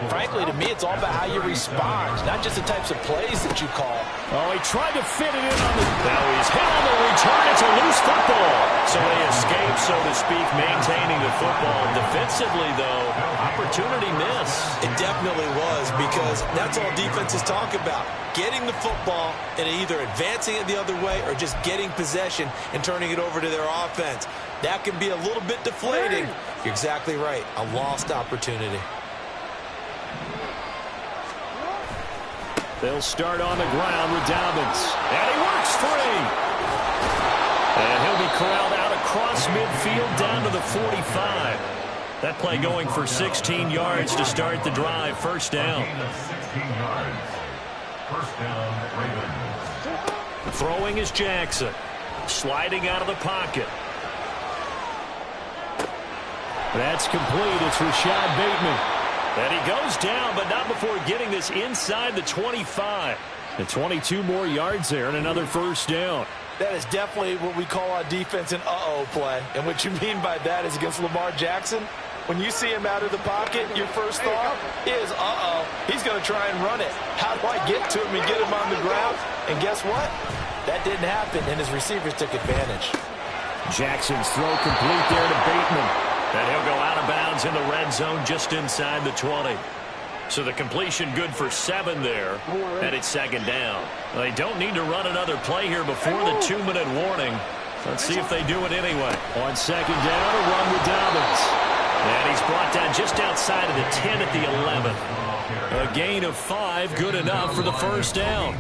frankly, to me, it's all about how you respond, not just the types of plays that you call. Oh, he tried to fit it in on the... Now he's hit on the return. It's a loose football. So they escape, so to speak, maintaining the football. Defensively, though, opportunity missed. It definitely was, because that's all defenses talk about. Getting the football and either advancing it the other way or just getting possession and turning it over to their offense. That can be a little bit deflating. You're exactly right. A lost opportunity. They'll start on the ground with Dobbins. And he works free. And he'll be corralled out across midfield down to the 45. That play going for 16 yards to start the drive. First down. 16 yards. First down, Ravens. Throwing is Jackson. Sliding out of the pocket. That's complete. It's Rashad Bateman. And he goes down, but not before getting this inside the 25. And 22 more yards there and another first down. That is definitely what we call on defense an uh-oh play. And what you mean by that is against Lamar Jackson, when you see him out of the pocket, your first thought is, uh-oh, he's going to try and run it. How do I get to him and get him on the ground? And guess what? That didn't happen, and his receivers took advantage. Jackson's throw complete there to Bateman. And he'll go out of bounds in the red zone just inside the 20. So the completion good for 7 there, and it's second down. They don't need to run another play here before the 2-minute warning. Let's see if they do it anyway. On second down, a run with Dobbins. And he's brought down just outside of the 10 at the 11. A gain of 5, good enough for the first down.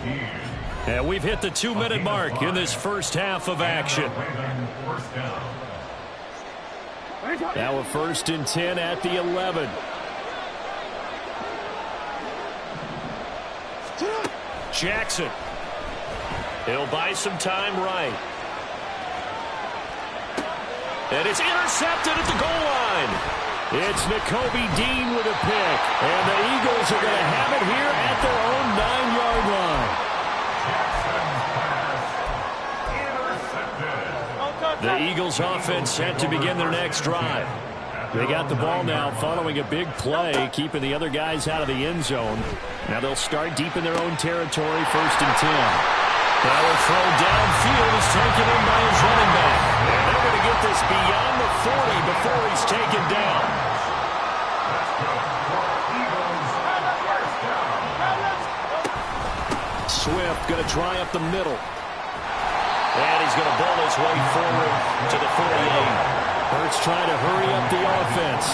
And we've hit the 2-minute mark in this first half of action. Now a 1st and 10 at the 11. Jackson. He'll buy some time right. And it's intercepted at the goal line. It's Nakobe Dean with a pick. And the Eagles are going to have it here at their own 9-yard line. The Eagles offense set to begin their next drive. They got the ball now following a big play, keeping the other guys out of the end zone. Now they'll start deep in their own territory, 1st and 10. Now a throw downfield is taken in by his running back. And they're going to get this beyond the 40 before he's taken down. Swift going to try up the middle. And he's going to bowl his way forward to the 48. Hurts trying to hurry up the offense.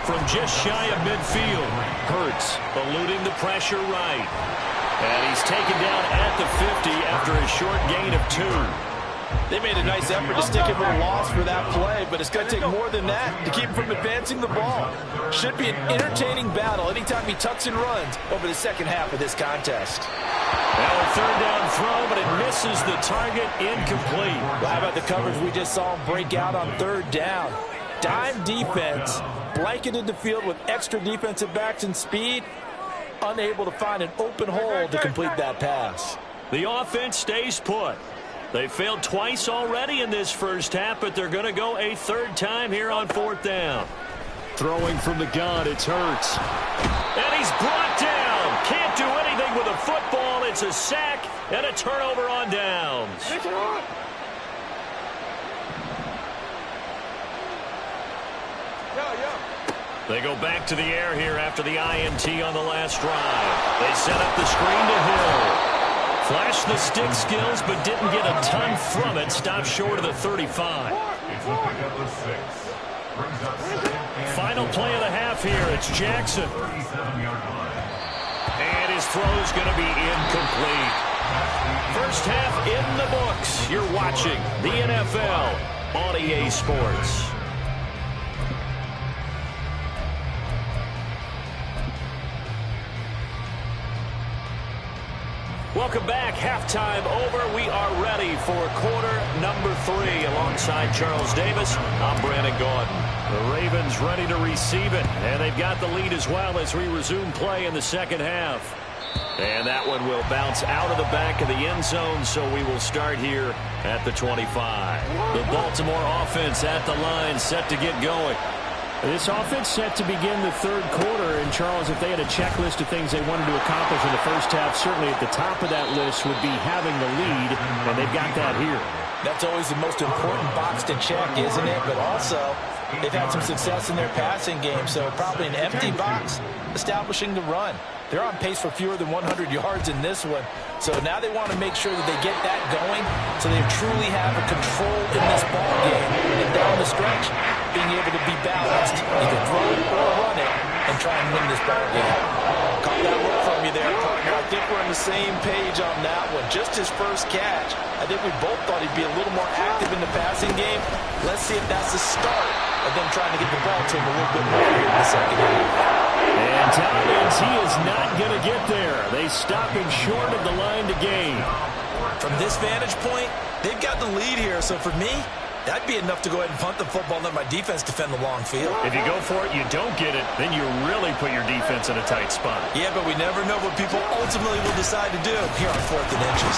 From just shy of midfield, Hurts eluding the pressure right. And he's taken down at the 50 after a short gain of 2. They made a nice effort to stick him with a loss for that play, but it's going to take more than that to keep him from advancing the ball. Should be an entertaining battle anytime he tucks and runs over the second half of this contest. Now a third down throw, but it misses the target, incomplete. Well, how about the coverage we just saw him break out on third down? Dime defense, blanketed the field with extra defensive backs and speed, unable to find an open hole to complete that pass. The offense stays put. They failed twice already in this first half, but they're going to go a third time here on fourth down. Throwing from the gun, it's Hurts. And he's brought down. Can't do anything with a football. It's a sack and a turnover on downs. They go back to the air here after the INT on the last drive. They set up the screen to Hill. Flashed the stick skills, but didn't get a ton from it. Stopped short of the 35. Final play of the half here. It's Jackson. And his throw's going to be incomplete. First half in the books. You're watching the NFL on EA Sports. Welcome back. Halftime over. We are ready for quarter number 3. Alongside Charles Davis, I'm Brandon Gaudin. The Ravens ready to receive it, and they've got the lead as well as we resume play in the second half. And that one will bounce out of the back of the end zone, so we will start here at the 25. The Baltimore offense at the line, set to get going. This offense set to begin the third quarter, and Charles, if they had a checklist of things they wanted to accomplish in the first half, certainly at the top of that list would be having the lead, and they've got that here. That's always the most important box to check, isn't it? But also, they've had some success in their passing game, so probably an empty box establishing the run. They're on pace for fewer than 100 yards in this one, so now they want to make sure that they get that going so they truly have a control in this ball game. And down the stretch, being able to be balanced, either throw it or run it, and try and win this ball game. Caught that look from you there, partner. I think we're on the same page on that one. Just his first catch. I think we both thought he'd be a little more active in the passing game. Let's see if that's the start of them trying to get the ball to him a little bit more here in the second half. And Townsend, he is not going to get there. They stop him short of the line to gain. From this vantage point, they've got the lead here. So for me, that'd be enough to go ahead and punt the football and let my defense defend the long field. If you go for it, you don't get it, then you really put your defense in a tight spot. Yeah, but we never know what people ultimately will decide to do here on 4th and inches.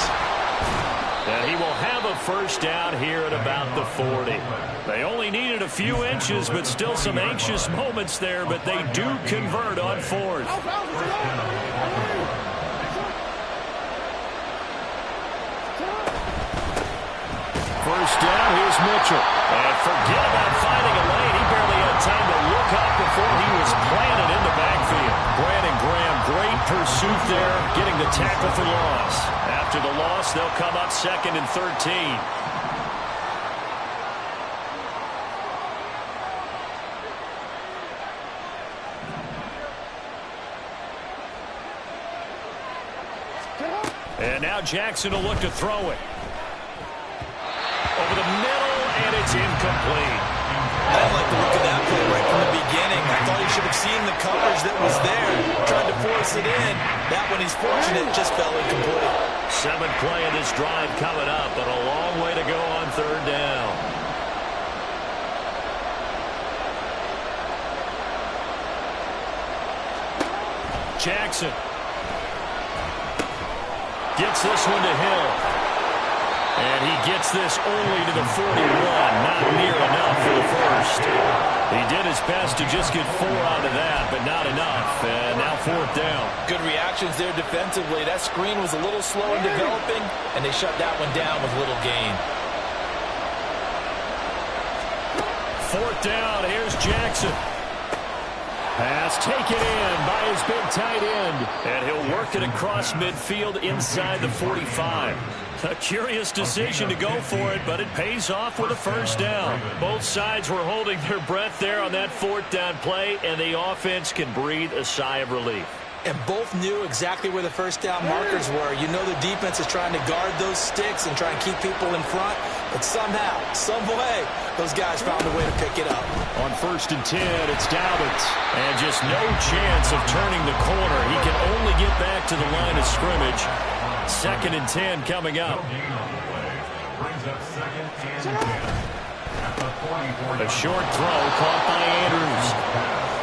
And he will have a first down here at about the 40. They only needed a few inches, but still some anxious moments there, but they do convert on 4th. First down, here's Mitchell. And forget about finding a lane. He barely had time to look up before he was planted in the backfield. Brandon Graham, great pursuit there, getting the tackle for loss. After the loss, they'll come up 2nd and 13. And now Jackson will look to throw it. Over the middle, and it's incomplete. I didn't like the look of that play right from the beginning. I thought he should have seen the coverage that was there, tried to force it in. That one, he's fortunate, just fell incomplete. 7th play of this drive coming up, but a long way to go on 3rd down. Jackson gets this one to Hill. And he gets this only to the 41. Not near enough for the first. He did his best to just get 4 out of that, but not enough. And now 4th down. Good reactions there defensively. That screen was a little slow in developing, and they shut that one down with little gain. 4th down. Here's Jackson. Pass taken in by his big tight end. And he'll work it across midfield inside the 45. A curious decision to go for it, but it pays off with a first down. Both sides were holding their breath there on that 4th down play, and the offense can breathe a sigh of relief. And both knew exactly where the first down markers were. You know the defense is trying to guard those sticks and try and keep people in front. But somehow, some way, those guys found a way to pick it up. On 1st and 10, it's Dobbins. And just no chance of turning the corner. He can only get back to the line of scrimmage. 2nd and 10 coming up. A short throw caught by Andrews.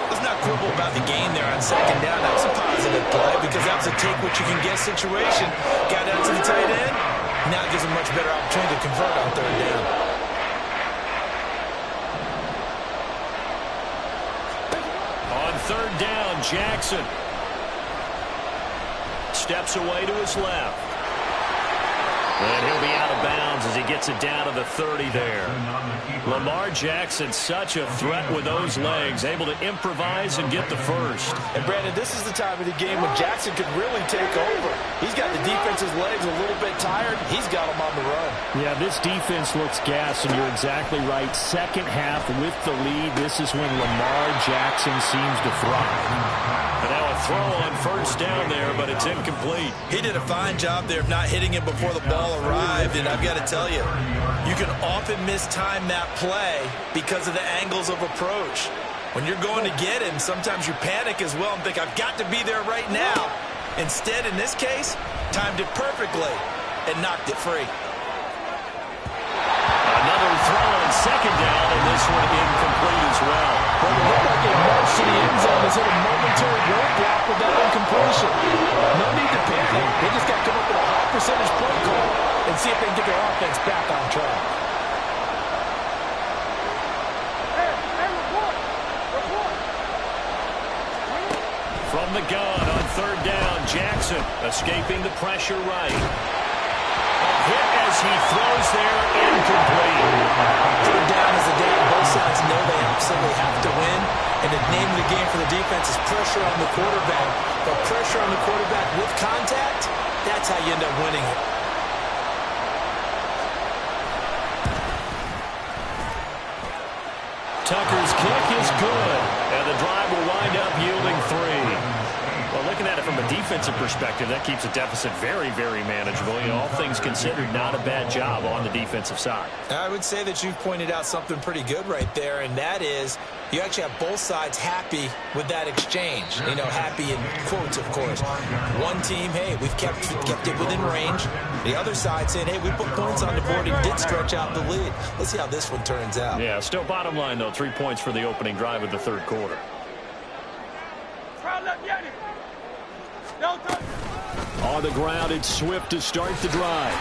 Let's not quibble about the game there on 2nd down. That was a positive play because that was a take-what-you-can-get situation. Got out to the tight end. Now it gives him much better opportunity to convert on 3rd down. On 3rd down, Jackson steps away to his left. And he'll be out of bounds as he gets it down to the 30 there. Lamar Jackson, such a threat with those legs, able to improvise and get the first. And, Brandon, this is the time of the game when Jackson could really take over. He's got the defense's legs a little bit tired. He's got them on the run. Yeah, this defense looks gassed, and you're exactly right. Second half with the lead, this is when Lamar Jackson seems to thrive. And now a throw on 1st down there, but it's incomplete. He did a fine job there of not hitting him before the ball arrived, and I've got to tell you, you can often mistime that play because of the angles of approach. When you're going to get him, sometimes you panic as well and think, I've got to be there right now. Instead, in this case, timed it perfectly and knocked it free. Another throw on 2nd down, and this one incomplete as well. Well, it looked like a march to the end zone has hit a momentary roadblock with that incompletion. No need to panic. They just got to come up with a high percentage play call and see if they can get their offense back on track. From the gun on 3rd down, Jackson escaping the pressure right. A hit as he throws there, incomplete. 3rd down is the down. Both sides know they absolutely have to win. And the name of the game for the defense is pressure on the quarterback. But pressure on the quarterback with contact, that's how you end up winning it. Tucker's kick is good, and the drive will wind up yielding 3. Well, looking at it from a defensive perspective, that keeps the deficit very, very manageable. You know, all things considered, not a bad job on the defensive side. I would say that you've pointed out something pretty good right there, and that is you actually have both sides happy with that exchange. You know, happy in quotes, of course. One team, hey, we've kept it within range. The other side saying, hey, we put points on the board and did stretch out the lead. Let's see how this one turns out. Yeah, still bottom line, though, 3 points for the opening drive of the 3rd quarter. On the ground, it's Swift to start the drive.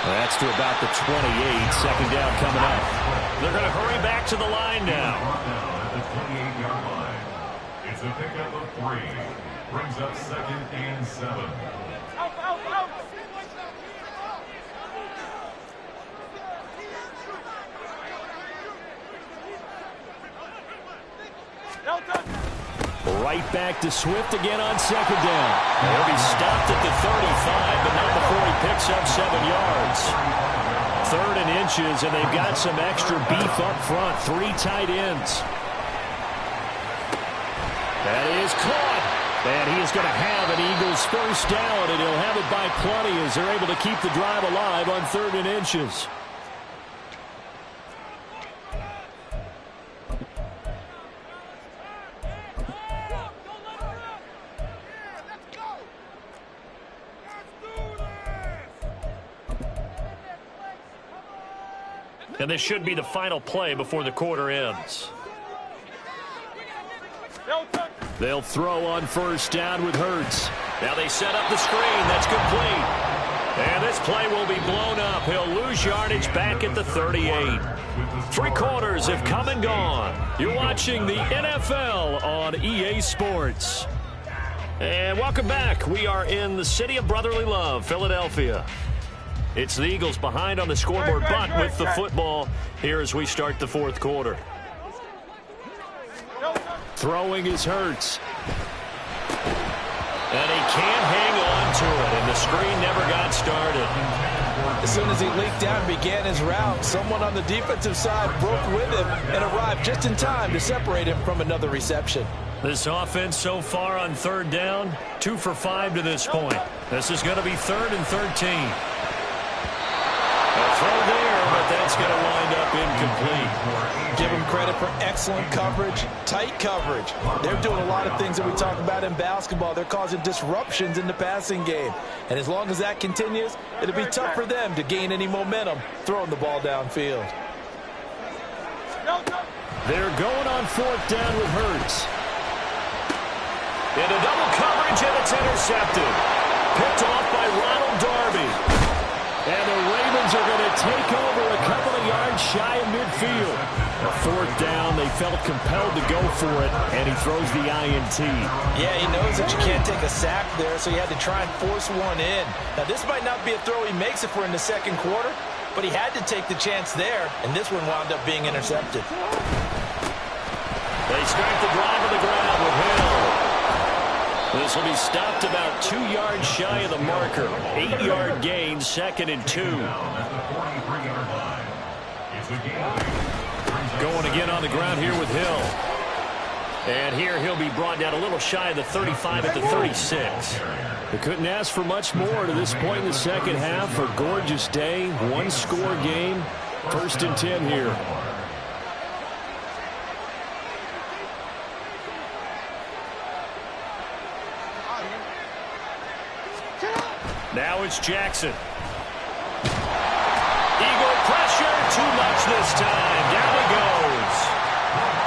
That's to about the 28. 2nd down coming up. They're going to hurry back to the line now. At the 28-yard line. It's a pickup of 3. Brings up 2nd and 7. Right back to Swift again on 2nd down. He'll be stopped at the 35, but not before he picks up 7 yards. 3rd and inches, and they've got some extra beef up front. 3 tight ends. That is caught. And he is going to have an Eagles 1st down, and he'll have it by plenty as they're able to keep the drive alive on 3rd and inches. And this should be the final play before the quarter ends. They'll throw on 1st down with Hurts. Now they set up the screen. That's complete. And this play will be blown up. He'll lose yardage back at the 38. 3 quarters have come and gone. You're watching the NFL on EA Sports. And welcome back. We are in the city of brotherly love, Philadelphia. It's the Eagles behind on the scoreboard, but with the football here as we start the 4th quarter. Throwing is Hurts. And he can't hang on to it, and the screen never got started. As soon as he leaked out and began his route, someone on the defensive side broke with him and arrived just in time to separate him from another reception. This offense so far on third down, 2 for 5 to this point. This is going to be 3rd and 13. A throw there, but that's going to wind up incomplete. Give them credit for excellent coverage, tight coverage. They're doing a lot of things that we talk about in basketball. They're causing disruptions in the passing game. And as long as that continues, it'll be tough for them to gain any momentum throwing the ball downfield. They're going on 4th down with Hurts. Into double coverage, and it's intercepted. Picked off by Ronald Darby. And the Ravens are going to take over a couple of yards shy of midfield. A 4th down, they felt compelled to go for it, and he throws the INT. Yeah, he knows that you can't take a sack there, so he had to try and force one in. Now, this might not be a throw he makes if we're in the second quarter, but he had to take the chance there, and this one wound up being intercepted. They start the drive on the ground with Hill. This will be stopped about 2 yards shy of the marker. 8-yard gain, 2nd and 2. Going again on the ground here with Hill. And here he'll be brought down a little shy of the 35 at the 36. They couldn't ask for much more to this point in the second half. A gorgeous day, 1-score game. 1st and 10 here. Now it's Jackson. Eagle pressure, too much this time. Down he goes.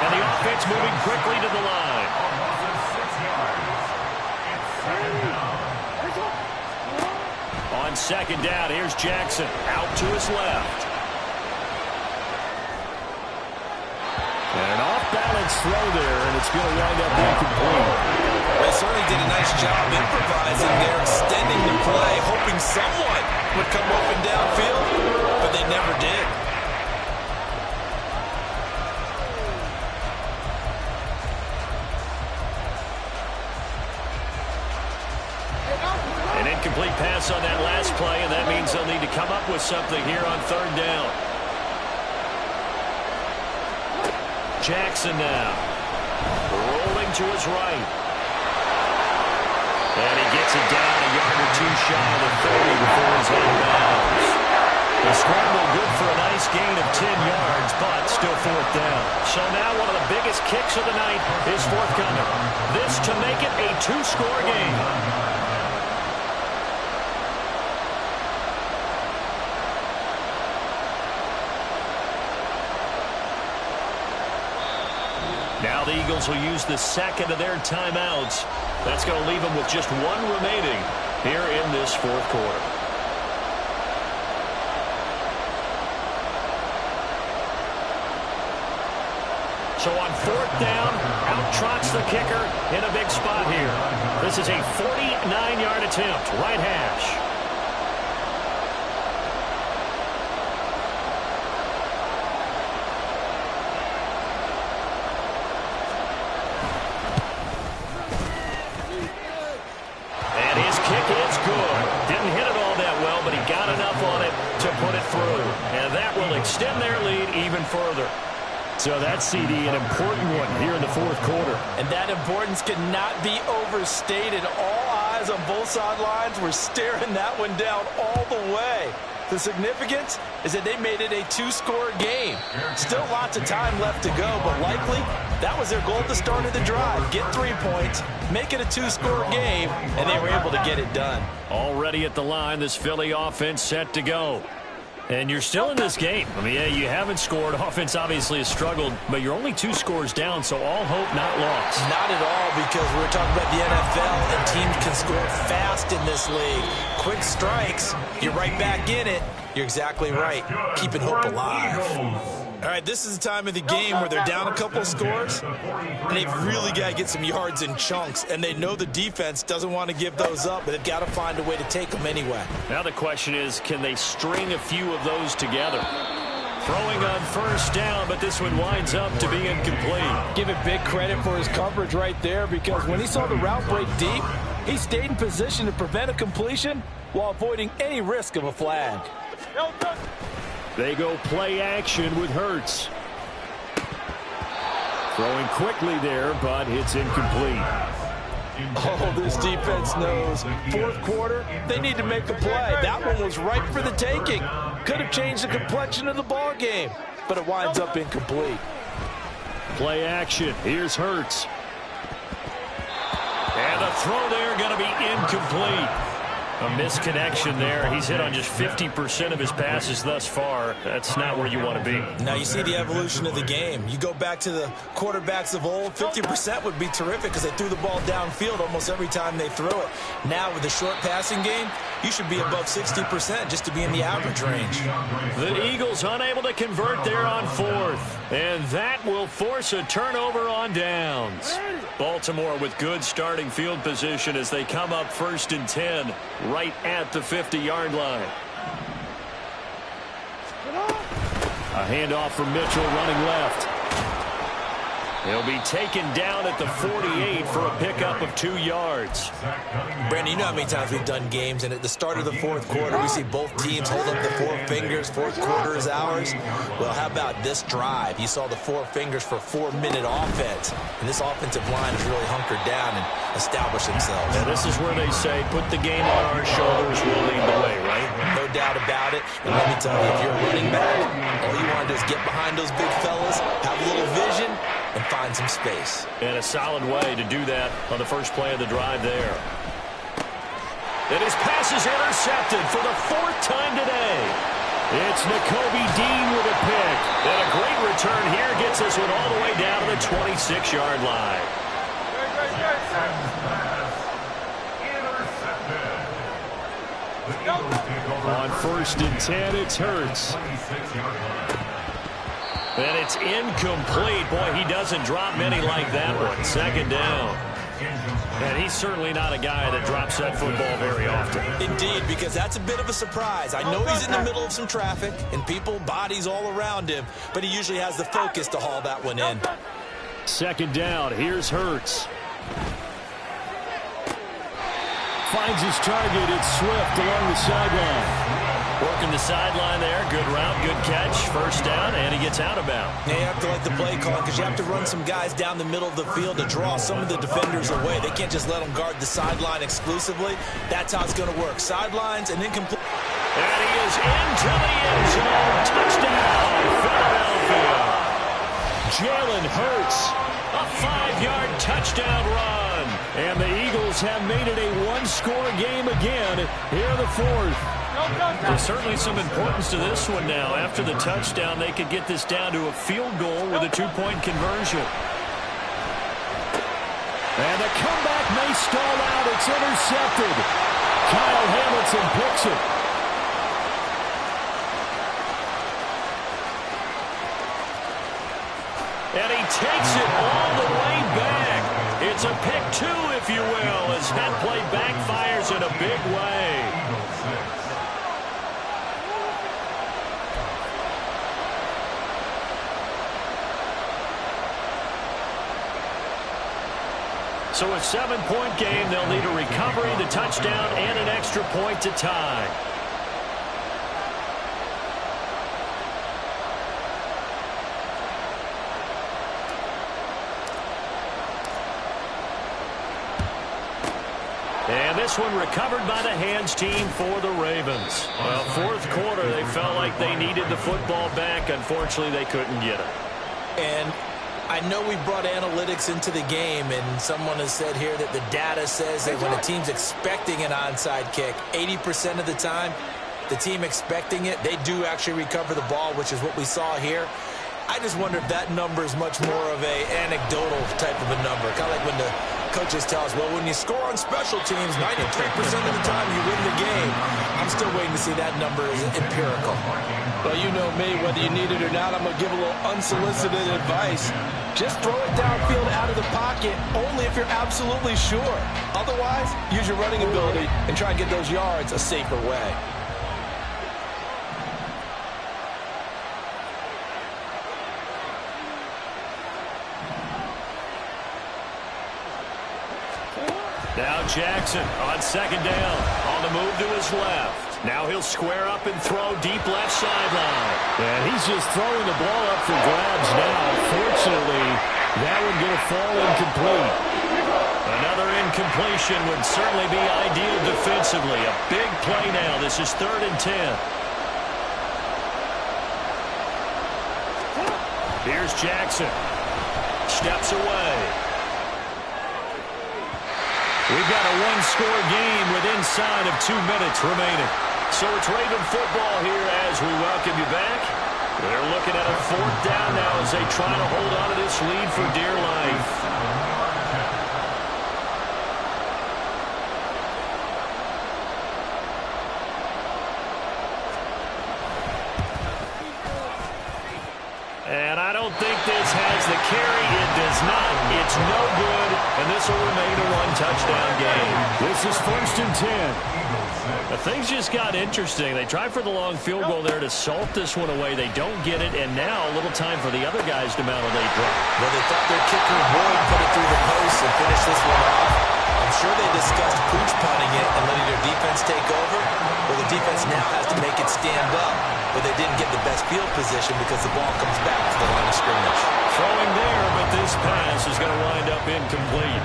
And the offense moving quickly to the line. On 2nd down, here's Jackson. Out to his left. And an off-balance throw there, and it's going to wind up incomplete. They certainly did a nice job improvising there, extending the play, hoping someone would come open downfield, but they never did. An incomplete pass on that last play, and that means they'll need to come up with something here on 3rd down. Jackson now. Rolling to his right. And he gets it down a yard or 2 shy of the 30 before he's out of bounds. The scramble good for a nice gain of 10 yards, but still 4th down. So now one of the biggest kicks of the night is forthcoming. This to make it a 2-score game. Now the Eagles will use the second of their timeouts. That's going to leave them with just 1 remaining here in this 4th quarter. So on 4th down, out trots the kicker in a big spot here. This is a 49-yard attempt, right hash. Extend their lead even further. So that CD, an important one here in the 4th quarter. And that importance cannot be overstated. All eyes on both sidelines were staring that one down all the way. The significance is that they made it a 2-score game. Still lots of time left to go, but likely that was their goal at the start of the drive. Get 3 points, make it a 2-score game, and they were able to get it done. Already at the line, this Philly offense set to go. And you're still in this game. I mean, yeah, you haven't scored. Offense obviously has struggled, but you're only 2 scores down, so all hope not lost. Not at all, because we're talking about the NFL, and teams can score fast in this league. Quick strikes, you're right back in it. You're exactly right. Keeping hope alive. All right, this is the time of the game where they're down a couple of scores, and they've really got to get some yards in chunks, and they know the defense doesn't want to give those up, but they've got to find a way to take them anyway. Now the question is, can they string a few of those together? Throwing on 1st down, but this one winds up to be incomplete. Give it big credit for his coverage right there, because when he saw the route break deep, he stayed in position to prevent a completion while avoiding any risk of a flag. They go play action with Hurts. Throwing quickly there, but it's incomplete. Oh, this defense knows. Fourth quarter, they need to make a play. That one was ripe for the taking. Could have changed the complexion of the ball game, but it winds up incomplete. Play action. Here's Hurts. And the throw there going to be incomplete. A misconnection there. He's hit on just 50% of his passes thus far. That's not where you want to be. Now you see the evolution of the game. You go back to the quarterbacks of old, 50% would be terrific because they threw the ball downfield almost every time they threw it. Now with the short passing game, you should be above 60% just to be in the average range. The Eagles unable to convert there on fourth. And that will force a turnover on downs. Baltimore with good starting field position as they come up 1st and 10 right at the 50-yard line. A handoff from Mitchell running left. He'll be taken down at the 48 for a pickup of 2 yards. Brandon, you know how many times we've done games, and at the start of the fourth quarter, we see both teams hold up the 4 fingers. Fourth quarter is ours. Well, how about this drive? You saw the 4 fingers for 4-minute offense, and this offensive line has really hunkered down and established themselves. Yeah, this is where they say, put the game on our shoulders, we'll lead the way, right? No doubt about it. And let me tell you, if you're a running back, all you want to do is get behind those big fellas, have a little vision, and find some space. And a solid way to do that on the first play of the drive there. And his pass is intercepted for the 4th time today. It's Nakobe Dean with a pick. And a great return here gets this one all the way down to the 26-yard line. On 1st and 10, it's Hurts. And it's incomplete. Boy, he doesn't drop many like that one. 2nd down. And he's certainly not a guy that drops that football very often. Indeed, because that's a bit of a surprise. I know he's in the middle of some traffic and people, bodies all around him, but he usually has the focus to haul that one in. 2nd down. Here's Hurts. Finds his target. It's Swift along the sideline. Working the sideline there. Good route, good catch. 1st down, and he gets out of bounds. Now you have to like the play call because you have to run some guys down the middle of the field to draw some of the defenders away. They can't just let them guard the sideline exclusively. That's how it's going to work. Sidelines and incomplete. And he is into the end zone. Touchdown, Philadelphia. Jalen Hurts, a 5-yard touchdown run. And the Eagles have made it a 1-score game again here in the 4th. There's certainly some importance to this one now. After the touchdown, they could get this down to a field goal with a 2-point conversion. And the comeback may stall out. It's intercepted. Kyle Hamilton picks it. And he takes it all the way back. It's a pick 2, if you will, as that play backfires in a big way. So a 7-point game, they'll need a recovery, the touchdown, and an extra point to tie. And this one recovered by the hands team for the Ravens. Well, 4th quarter, they felt like they needed the football back. Unfortunately, they couldn't get it. And I know we brought analytics into the game, and someone has said here that the data says that when a team's expecting an onside kick, 80% of the time, the team expecting it, they do actually recover the ball, which is what we saw here. I just wonder if that number is much more of a anecdotal type of a number. Kind of like when the coaches tell us, well, when you score on special teams, 93% of the time you win the game. I'm still waiting to see that number is empirical. Well, you know me, whether you need it or not, I'm going to give a little unsolicited advice. Just throw it downfield out of the pocket only if you're absolutely sure. Otherwise, use your running ability and try and get those yards a safer way. Now Jackson on 2nd down. On the move to his left. Now he'll square up and throw deep left sideline. And he's just throwing the ball up for grabs now. Fortunately, That one going to fall incomplete. Another incompletion would certainly be ideal defensively. A big play now. This is 3rd and 10. Here's Jackson. Steps away. We've got a one-score game with inside of 2 minutes remaining. So it's Raven football here as we welcome you back. They're looking at a 4th down now as they try to hold on to this lead for dear life. And I don't think this has the carry. It does not. It's no good. And this will remain a 1-touchdown game. This is 1st and 10. Things just got interesting. They tried for the long field goal there to salt this one away. They don't get it. And now a little time for the other guys to mount a late drop. Well, they thought their kicker would put it through the post and finish this one off. I'm sure they discussed pooch punting it and letting their defense take over. Well, the defense now has to make it stand up. But they didn't get the best field position because the ball comes back to the line of scrimmage. Throwing there, but this pass is going to wind up incomplete.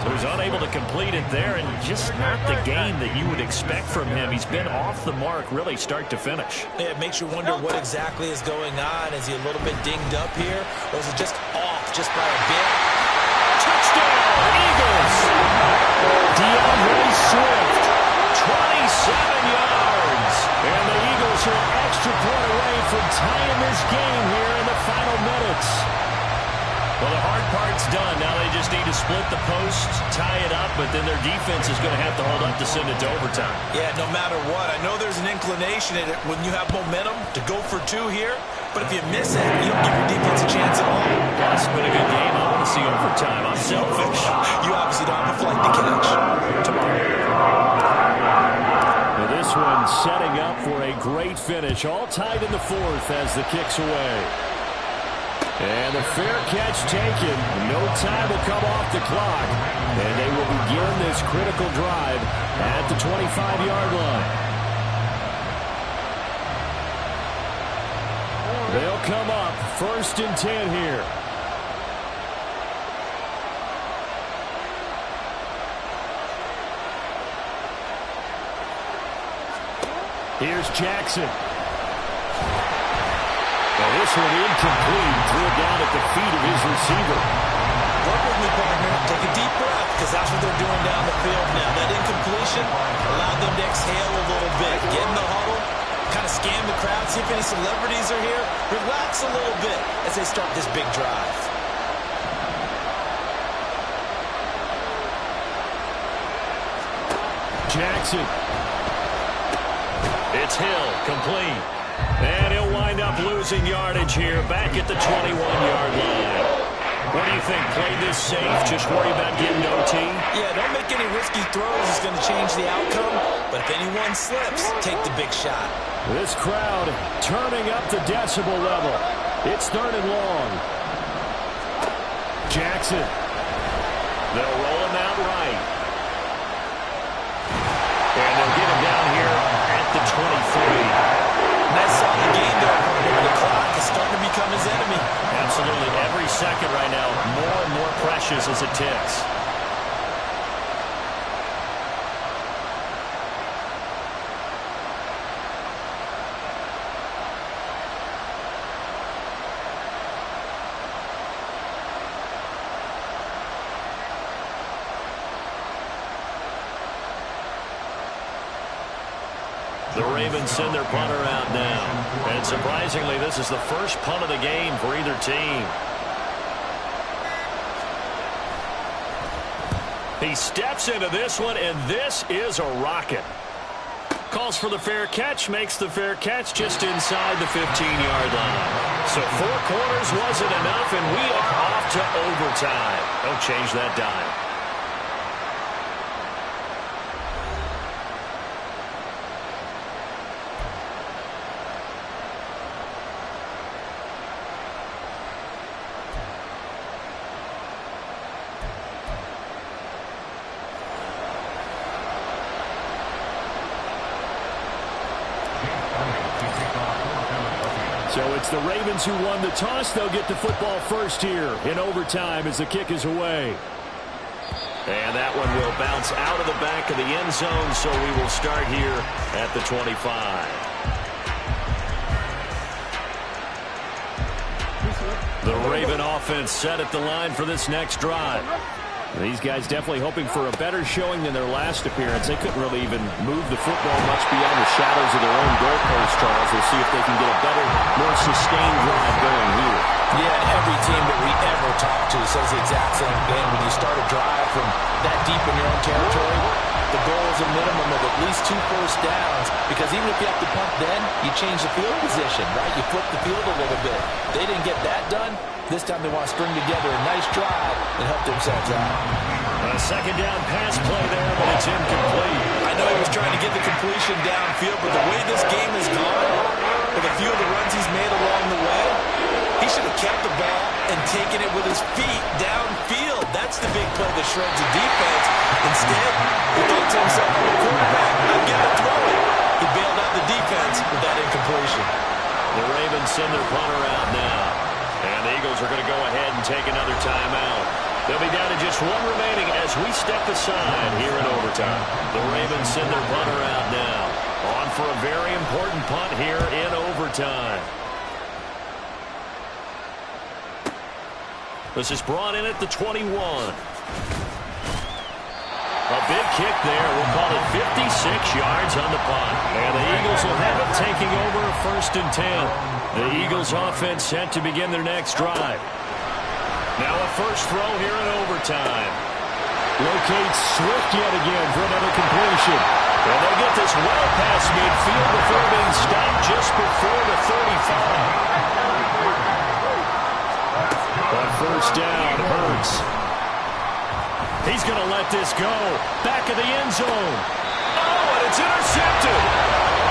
So he's unable to complete it there, and just not the game that you would expect from him. He's been off the mark really start to finish. Yeah, it makes you wonder what exactly is going on. Is he a little bit dinged up here, or is it just off just by a bit? Touchdown, Eagles! DeAndre Swift, 27 yards. And the Eagles are an extra point away from tying this game here in the final minutes. Well, the hard part's done. Now they just need to split the post, tie it up, but then their defense is going to have to hold up to send it to overtime. Yeah, no matter what. I know there's an inclination in it when you have momentum to go for 2 here, but if you miss it, you don't give your defense a chance at all. Well, it's been a good game. I want to see overtime. I'm selfish. You obviously don't have a flight to catch tomorrow. Well, this one setting up for a great finish. All tied in the 4th as the kick's away. And the fair catch taken. No time will come off the clock. And they will begin this critical drive at the 25-yard line. They'll come up 1st and 10 here. Here's Jackson. Well, this one incomplete. Threw it down at the feet of his receiver. Work with me, partner. Take a deep breath, because that's what they're doing down the field now. That incompletion allowed them to exhale a little bit. Get in the huddle, kind of scan the crowd, see if any celebrities are here. Relax a little bit as they start this big drive. Jackson. It's Hill, complete. And he'll wind up losing yardage here back at the 21-yard line. What do you think? Play this safe, just worry about getting OT? Yeah, don't make any risky throws. It's going to change the outcome. But if anyone slips, take the big shot. This crowd turning up the decibel level. It's 3rd and long. Jackson. They'll roll him out right. And they'll get him down here at the 23. Nice solid gain there. The clock is starting to become his enemy. Absolutely. Every second right now, more and more precious as it ticks. The Ravens send their punter out now. And surprisingly, this is the first punt of the game for either team. He steps into this one, and this is a rocket. Calls for the fair catch, makes the fair catch just inside the 15-yard line. So 4 quarters wasn't enough, and we are off to overtime. Don't change that dime. So it's the Ravens who won the toss. They'll get the football first here in overtime as the kick is away. And that one will bounce out of the back of the end zone, so we will start here at the 25. The Raven offense set at the line for this next drive. These guys definitely hoping for a better showing than their last appearance. They couldn't really even move the football much beyond the shadows of their own goalpost, Charles. We'll see if they can get a better, more sustained drive going here. Yeah, and every team that we ever talk to says the exact same thing. When you start a drive from that deep in your own territory, the goal is a minimum of at least 2 first downs, because even if you have to punt then, you change the field position, right? You flip the field a little bit. They didn't get that done. This time they want to string together a nice drive and help themselves out. A second down pass play there, but it's incomplete. I know he was trying to get the completion downfield, but the way this game has gone, with a few of the runs he's made along the way, he should have kept the ball and taken it with his feet downfield. That's the big play that shreds the defense. Instead, he thought to himself, I'm a quarterback, I've got to throw it. He bailed out the defense with that incompletion. The Ravens send their punter out now. And the Eagles are going to go ahead and take another timeout. They'll be down to just one remaining as we step aside here in overtime. The Ravens send their punter out now. On for a very important punt here in overtime. This is brought in at the 21. A big kick there. We'll call it 56 yards on the punt. And the Eagles will have it, taking over 1st and 10. The Eagles offense set to begin their next drive. Now a first throw here in overtime. Locates Swift yet again for another completion. And they get this well past midfield before being stopped just before the 35. But first down hurts. He's going to let this go. Back of the end zone. Oh, and it's intercepted.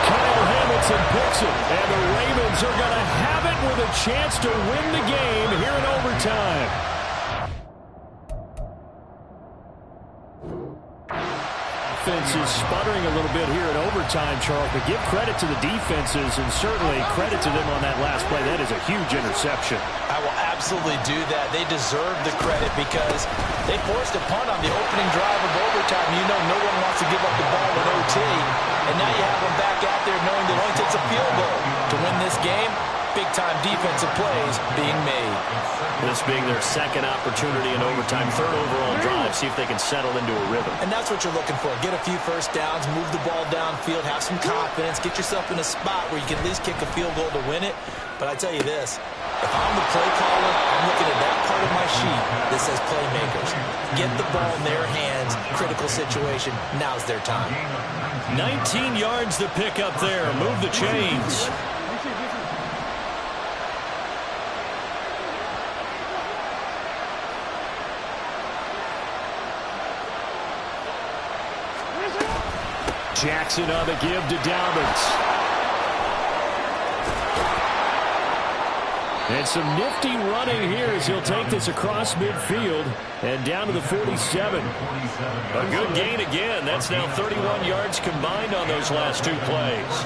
Kyle Hamilton picks it, and the Ravens are going to have it with a chance to win the game here in overtime. Offense is sputtering a little bit here in overtime, Charles, but give credit to the defenses and certainly credit to them on that last play. That is a huge interception. I will absolutely do that. They deserve the credit because they forced a punt on the opening drive of overtime. You know no one wants to give up the ball in OT, and now you have them back out there knowing that it only takes a field goal to win this game. Big-time defensive plays being made. This being their second opportunity in overtime, 3rd overall drive, see if they can settle into a rhythm. And that's what you're looking for. Get a few first downs, move the ball downfield, have some confidence, get yourself in a spot where you can at least kick a field goal to win it. But I tell you this, if I'm the play caller, I'm looking at that part of my sheet that says playmakers. Get the ball in their hands, critical situation, now's their time. 19 yards to pick up there, move the chains. Jackson on the give to Dobbins. And some nifty running here as he'll take this across midfield and down to the 47. A good gain again. That's now 31 yards combined on those last 2 plays.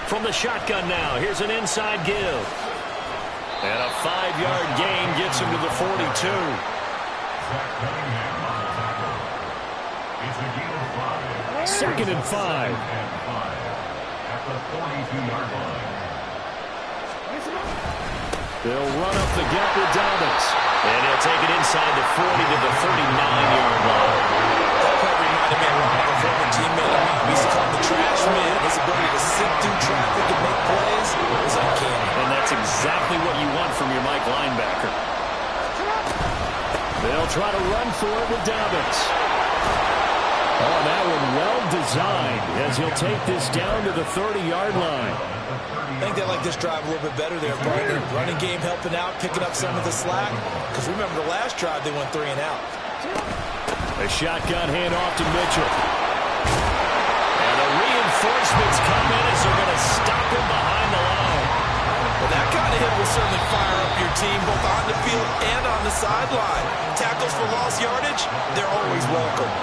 From the shotgun now, here's an inside give. And a 5-yard gain gets him to the 42. Second and 5. At the 42-yard line. They'll run up the gut with Dobbins. And he'll take it inside the 40 to the 39-yard line. That play reminded me of a former teammate of mine. We used to call him the trash man. His ability to sift through traffic and make plays was uncanny. And that's exactly what you want from your Mike linebacker. They'll try to run for it with Dobbins. Oh, that one well designed as he'll take this down to the 30-yard line. I think they like this drive a little bit better there, partner. Running game helping out, picking up some of the slack. Because remember the last drive, they went 3 and out. A shotgun handoff to Mitchell. And the reinforcements come in as they're going to stop him behind the line. Well, hit will certainly fire up your team, both on the field and on the sideline. Tackles for lost yardage, they're always welcome.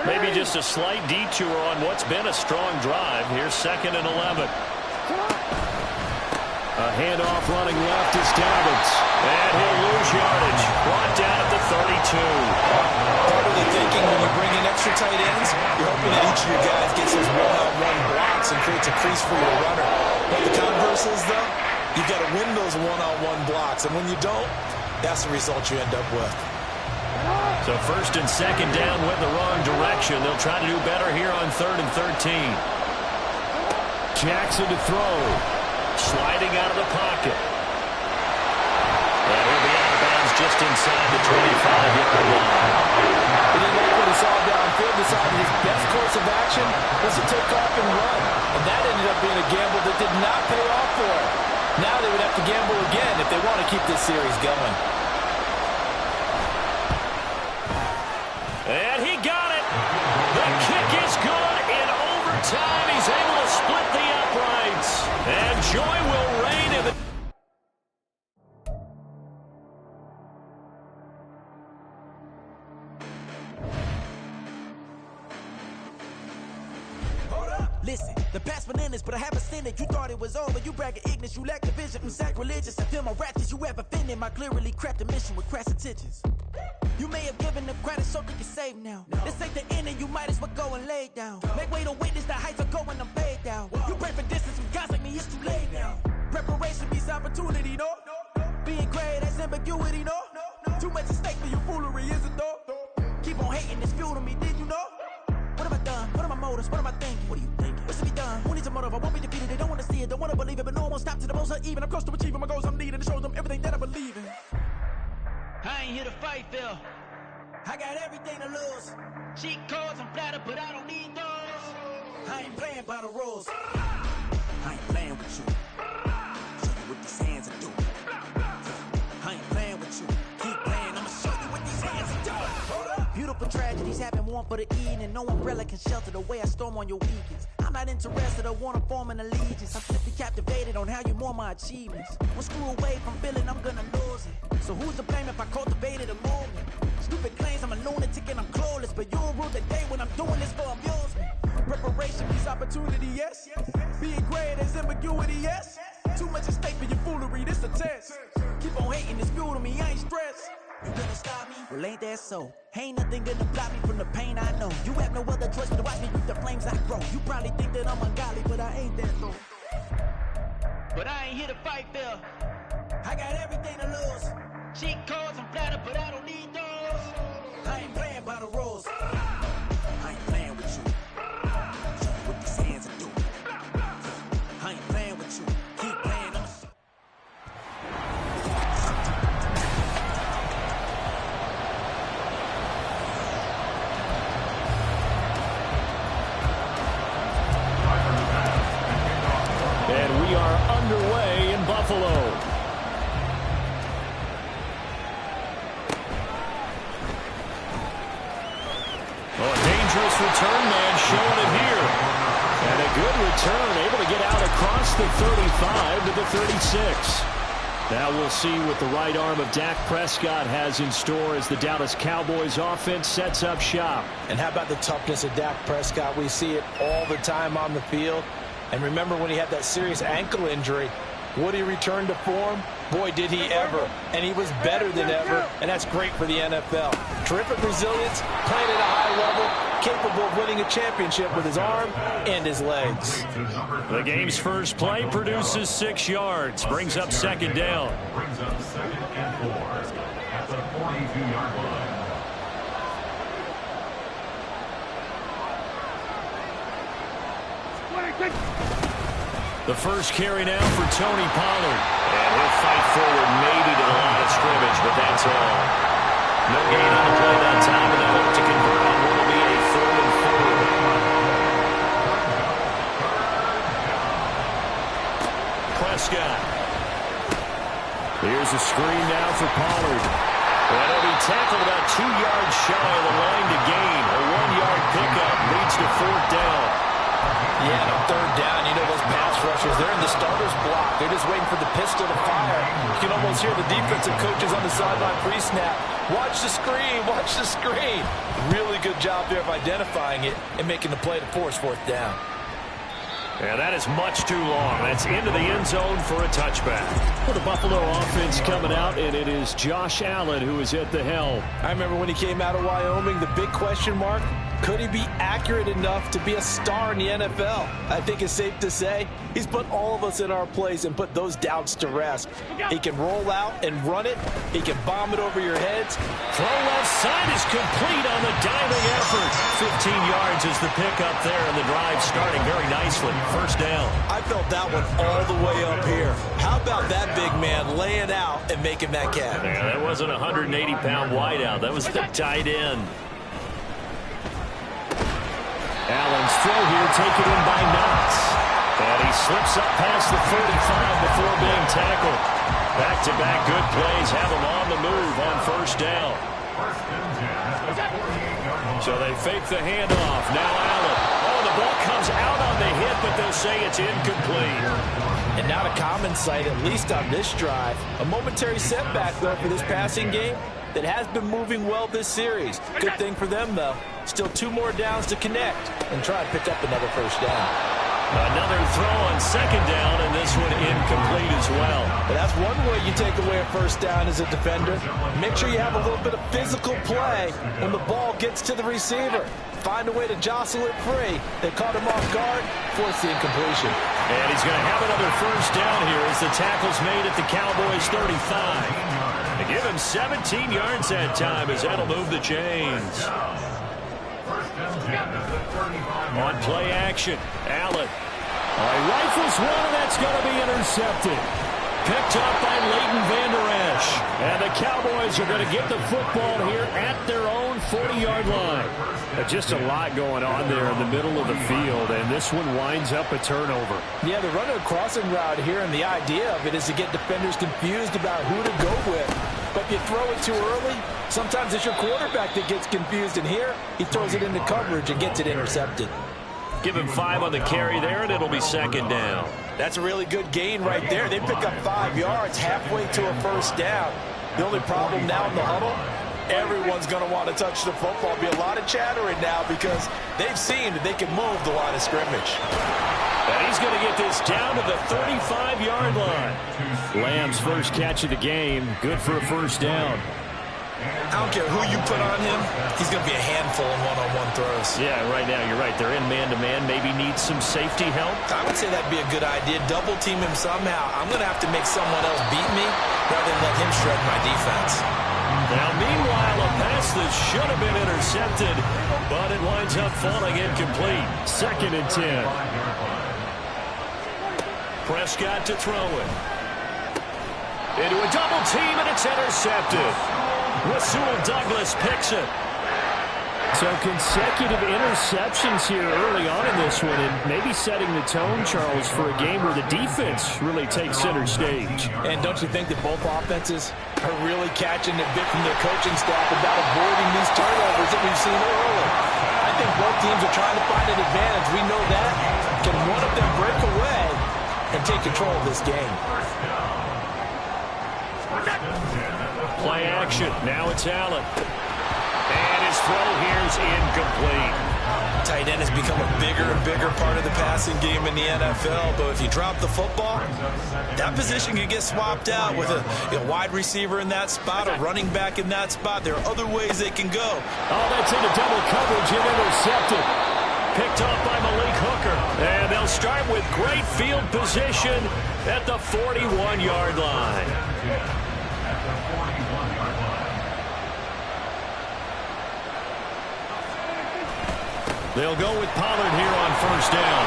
Maybe just a slight detour on what's been a strong drive. Here's 2nd and 11. A handoff running left is Dobbins. And he'll lose yardage. Brought down at the 32. Part of the thinking when you bring in extra tight ends, you're hoping that each of your guys gets those one-on-one blocks and creates a crease for your runner. But the converse is, though, you've got to win those one-on-one blocks. And when you don't, that's the result you end up with. So 1st and 2nd down went the wrong direction. They'll try to do better here on 3rd and 13. Jackson to throw. Sliding out of the pocket. And he'll be out of bounds just inside the 25-yard line. He didn't like what he saw downfield, decided his best course of action was to take off and run. And that ended up being a gamble that did not pay off for him. Now they would have to gamble again if they want to keep this series going. And he got it. The kick is good. In overtime, he's able to split the uprights. And joy will reign in the... Listen, the past bananas, but I haven't seen it. You thought it was over. You bragging ignorance. You lack the vision. I'm sacrilegious. I feel my ratchets. You have offended my clearly crafted mission with crass intentions. You may have given them credit so they can save now. This ain't the end and you might as well go and lay down. Make way to witness the heights are going, I'm paid down. You pray for distance with guys like me, it's too late now. Preparation beats opportunity, no? Being great, that's ambiguity, no? Too much at stake for your foolery, is it though? Keep on hating, it's fuel to me, did you know? What have I done? What are my motives? What am I thinking? What are you thinking? What's to be done? Who needs a motive? I won't be defeated. They don't want to see it, don't want to believe it, but no one won't stop to the most even. I'm close to achieving my goals. I'm needing to show them everything that I believe in. I ain't here to fight, Phil. I got everything to lose. Cheat codes, I'm flattered, but I don't need those. I ain't playing by the rules. I ain't playing with you. Show you what these hands are doing. I ain't playing with you. Keep playing, I'ma show you what these hands are doing. Beautiful tragedies happen one for the evening. No umbrella can shelter the way I storm on your weekends. I'm not interested, I wanna form an allegiance. I'm simply captivated on how you mourn my achievements. One screw away from feeling I'm gonna lose it. So who's to blame if I cultivated a movement? Stupid claims I'm a lunatic and I'm clueless, but you'll rule the day when I'm doing this for amusement. Preparation means opportunity, yes. Being great is ambiguity, yes. Too much at stake for your foolery, this a test. Keep on hating, it's fuel to me, I ain't stressed. You gonna stop me? Well, ain't that so? Ain't nothing gonna block me from the pain I know. You have no other choice but to watch me with the flames I grow. You probably think that I'm ungodly, but I ain't that though. But I ain't here to fight, Phil. I got everything to lose. Cheat codes, I'm flattered, but I don't need those. I ain't playing by the rules. I ain't playing with you. Show you what these hands are doing. I ain't playing with you. Keep playing. And we are underway in Buffalo. Return man showing it here. And a good return, able to get out across the 35 to the 36. Now we'll see what the right arm of Dak Prescott has in store as the Dallas Cowboys offense sets up shop. And how about the toughness of Dak Prescott? We see it all the time on the field. And remember when he had that serious ankle injury, would he return to form? Boy, did he ever. And he was better than ever, and that's great for the NFL. Terrific resilience, playing at a high level, capable of winning a championship with his arm and his legs. The game's first play produces 6 yards, brings up 2nd down. Brings up 2nd and 4 at the 42-yard line. The first carry now for Tony Pollard. And he'll fight forward maybe to the line of scrimmage, but that's all. No gain on the play that time, and they hope to convert on what will be a 3rd and 4. Prescott. Here's a screen now for Pollard. And he'll be tackled about 2 yards shy of the line to gain. A 1-yard pickup leads to 4th down. Yeah, on 3rd down, you know those pass rushers, they're in the starter's block. They're just waiting for the pistol to fire. You can almost hear the defensive coaches on the sideline pre-snap. Watch the screen, watch the screen. Really good job there of identifying it and making the play to force 4th down. Yeah, that is much too long. That's into the end zone for a touchback. For the Buffalo offense coming out, and it is Josh Allen who is at the helm. I remember when he came out of Wyoming, the big question mark, could he be accurate enough to be a star in the NFL? I think it's safe to say he's put all of us in our place and put those doubts to rest. He can roll out and run it. He can bomb it over your heads. Throw left side is complete on the diving effort. 15 yards is the pickup there, and the drive starting very nicely. 1st down. I felt that one all the way up here. How about that big man laying out and making that catch? Yeah, that wasn't a 180-pound wideout. That was the tight end. Allen's throw here taken in by Knox. And he slips up past the 45 before being tackled. Back-to-back good plays have him on the move on 1st down. So they fake the handoff. Now Allen. Oh, the ball comes out on the hit, but they'll say it's incomplete. And not a common sight, at least on this drive. A momentary setback, though, for this passing game that has been moving well this series. Good thing for them, though. Still 2 more downs to connect and try to pick up another 1st down. Another throw on 2nd down, and this one incomplete as well. But that's one way you take away a 1st down as a defender. Make sure you have a little bit of physical play when the ball gets to the receiver. Find a way to jostle it free. They caught him off guard, force the incompletion. And he's going to have another 1st down here as the tackle's made at the Cowboys' 35. They give him 17 yards that time as that'll move the chains. On play action, Allen. He rifles one, and that's going to be intercepted. Picked up by Leighton Vander Esch. And the Cowboys are going to get the football here at their own 40-yard line. Just a lot going on there in the middle of the field, and this one winds up a turnover. Yeah, they're running a crossing route here, and the idea of it is to get defenders confused about who to go with. But if you throw it too early, sometimes it's your quarterback that gets confused, and here he throws it into coverage and gets it intercepted. Give him 5 on the carry there, and it'll be 2nd down. That's a really good gain right there. They pick up 5 yards halfway to a 1st down. The only problem now in the huddle, everyone's going to want to touch the football. Be a lot of chattering now because they've seen that they can move the line of scrimmage. And he's going to get this down to the 35-yard line. Lamb's first catch of the game. Good for a 1st down. I don't care who you put on him, he's going to be a handful in one-on-one throws. Yeah, right now you're right. They're in man-to-man. Maybe needs some safety help. I would say that'd be a good idea. Double team him somehow. I'm going to have to make someone else beat me rather than let him shred my defense. Now, meanwhile, a pass that should have been intercepted, but it winds up falling incomplete. 2nd and 10. Prescott to throw it. Into a double team, and it's intercepted. Rasul Douglas picks it. So consecutive interceptions here early on in this one, and maybe setting the tone, Charles, for a game where the defense really takes center stage. And don't you think that both offenses are really catching a bit from their coaching staff about avoiding these turnovers that we've seen early? I think both teams are trying to find an advantage. We know that. Can one of them break away and take control of this game? Play action. Now it's Allen. And his throw here is incomplete. Tight end has become a bigger and bigger part of the passing game in the NFL, but if you drop the football, that position can get swapped out with a wide receiver in that spot, a running back in that spot. There are other ways they can go. Oh, that's into double coverage and intercepted. Picked off by Malik Hooker. And they'll start with great field position at the 41-yard line. They'll go with Pollard here on 1st down.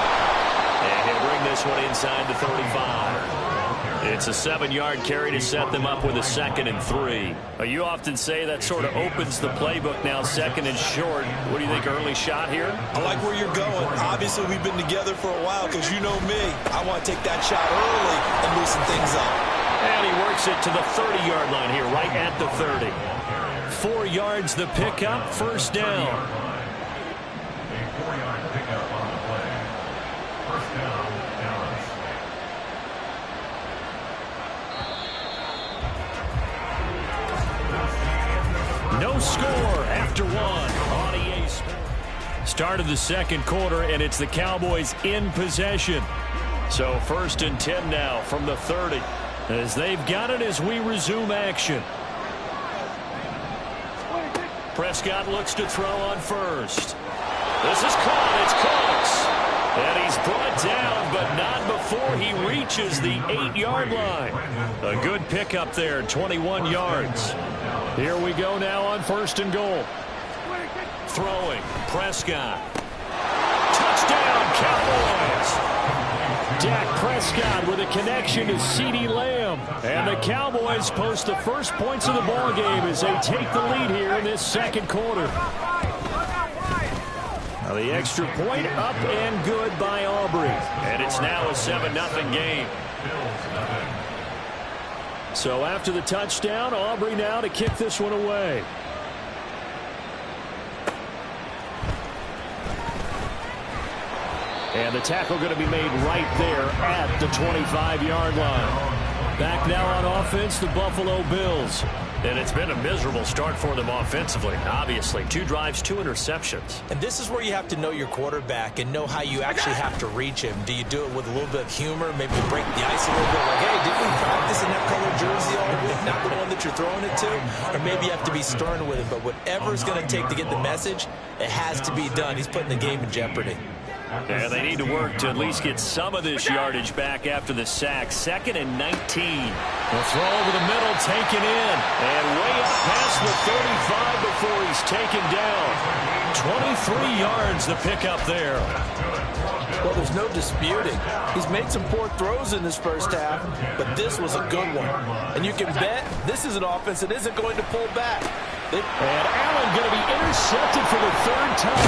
And he'll bring this one inside the 35. It's a 7-yard carry to set them up with a 2nd and 3. You often say that sort of opens the playbook now, 2nd and short. What do you think, early shot here? I like where you're going. Obviously, we've been together for a while because you know me. I want to take that shot early and loosen things up. And he works it to the 30-yard line here, right at the 30. 4 yards the pickup, first down. A 4-yard pickup on the play. First down, Dallas. No score after one on EA Sports. Start of the second quarter, and it's the Cowboys in possession. So 1st and 10 now from the 30 as they've got it as we resume action. Prescott looks to throw on first. This is caught. It's Cooks. And he's brought down, but not before he reaches the 8-yard line. A good pickup there, 21 yards. Here we go now on 1st and goal. Throwing, Prescott. Touchdown, Cowboys. Dak Prescott with a connection to CeeDee Lamb. And the Cowboys post the first points of the ball game as they take the lead here in this second quarter. Now the extra point up and good by Aubrey. And it's now a 7-0 game. So after the touchdown, Aubrey now to kick this one away. And the tackle going to be made right there at the 25-yard line. Back now on offense, the Buffalo Bills. And it's been a miserable start for them offensively, obviously. 2 drives, 2 interceptions. And this is where you have to know your quarterback and know how you actually have to reach him. Do you do it with a little bit of humor, maybe break the ice a little bit, like, hey, didn't we practice in that color jersey all week, not the one that you're throwing it to? Or maybe you have to be stern with him, but whatever it's going to take to get the message, it has to be done. He's putting the game in jeopardy. And they need to work to at least get some of this yardage back after the sack. 2nd and 19. The throw over the middle, taken in. And way up past the 35 before he's taken down. 23 yards the pickup there. Well, there's no disputing. He's made some poor throws in this first half, but this was a good one. And you can bet this is an offense that isn't going to pull back. And Allen going to be intercepted for the 3rd time.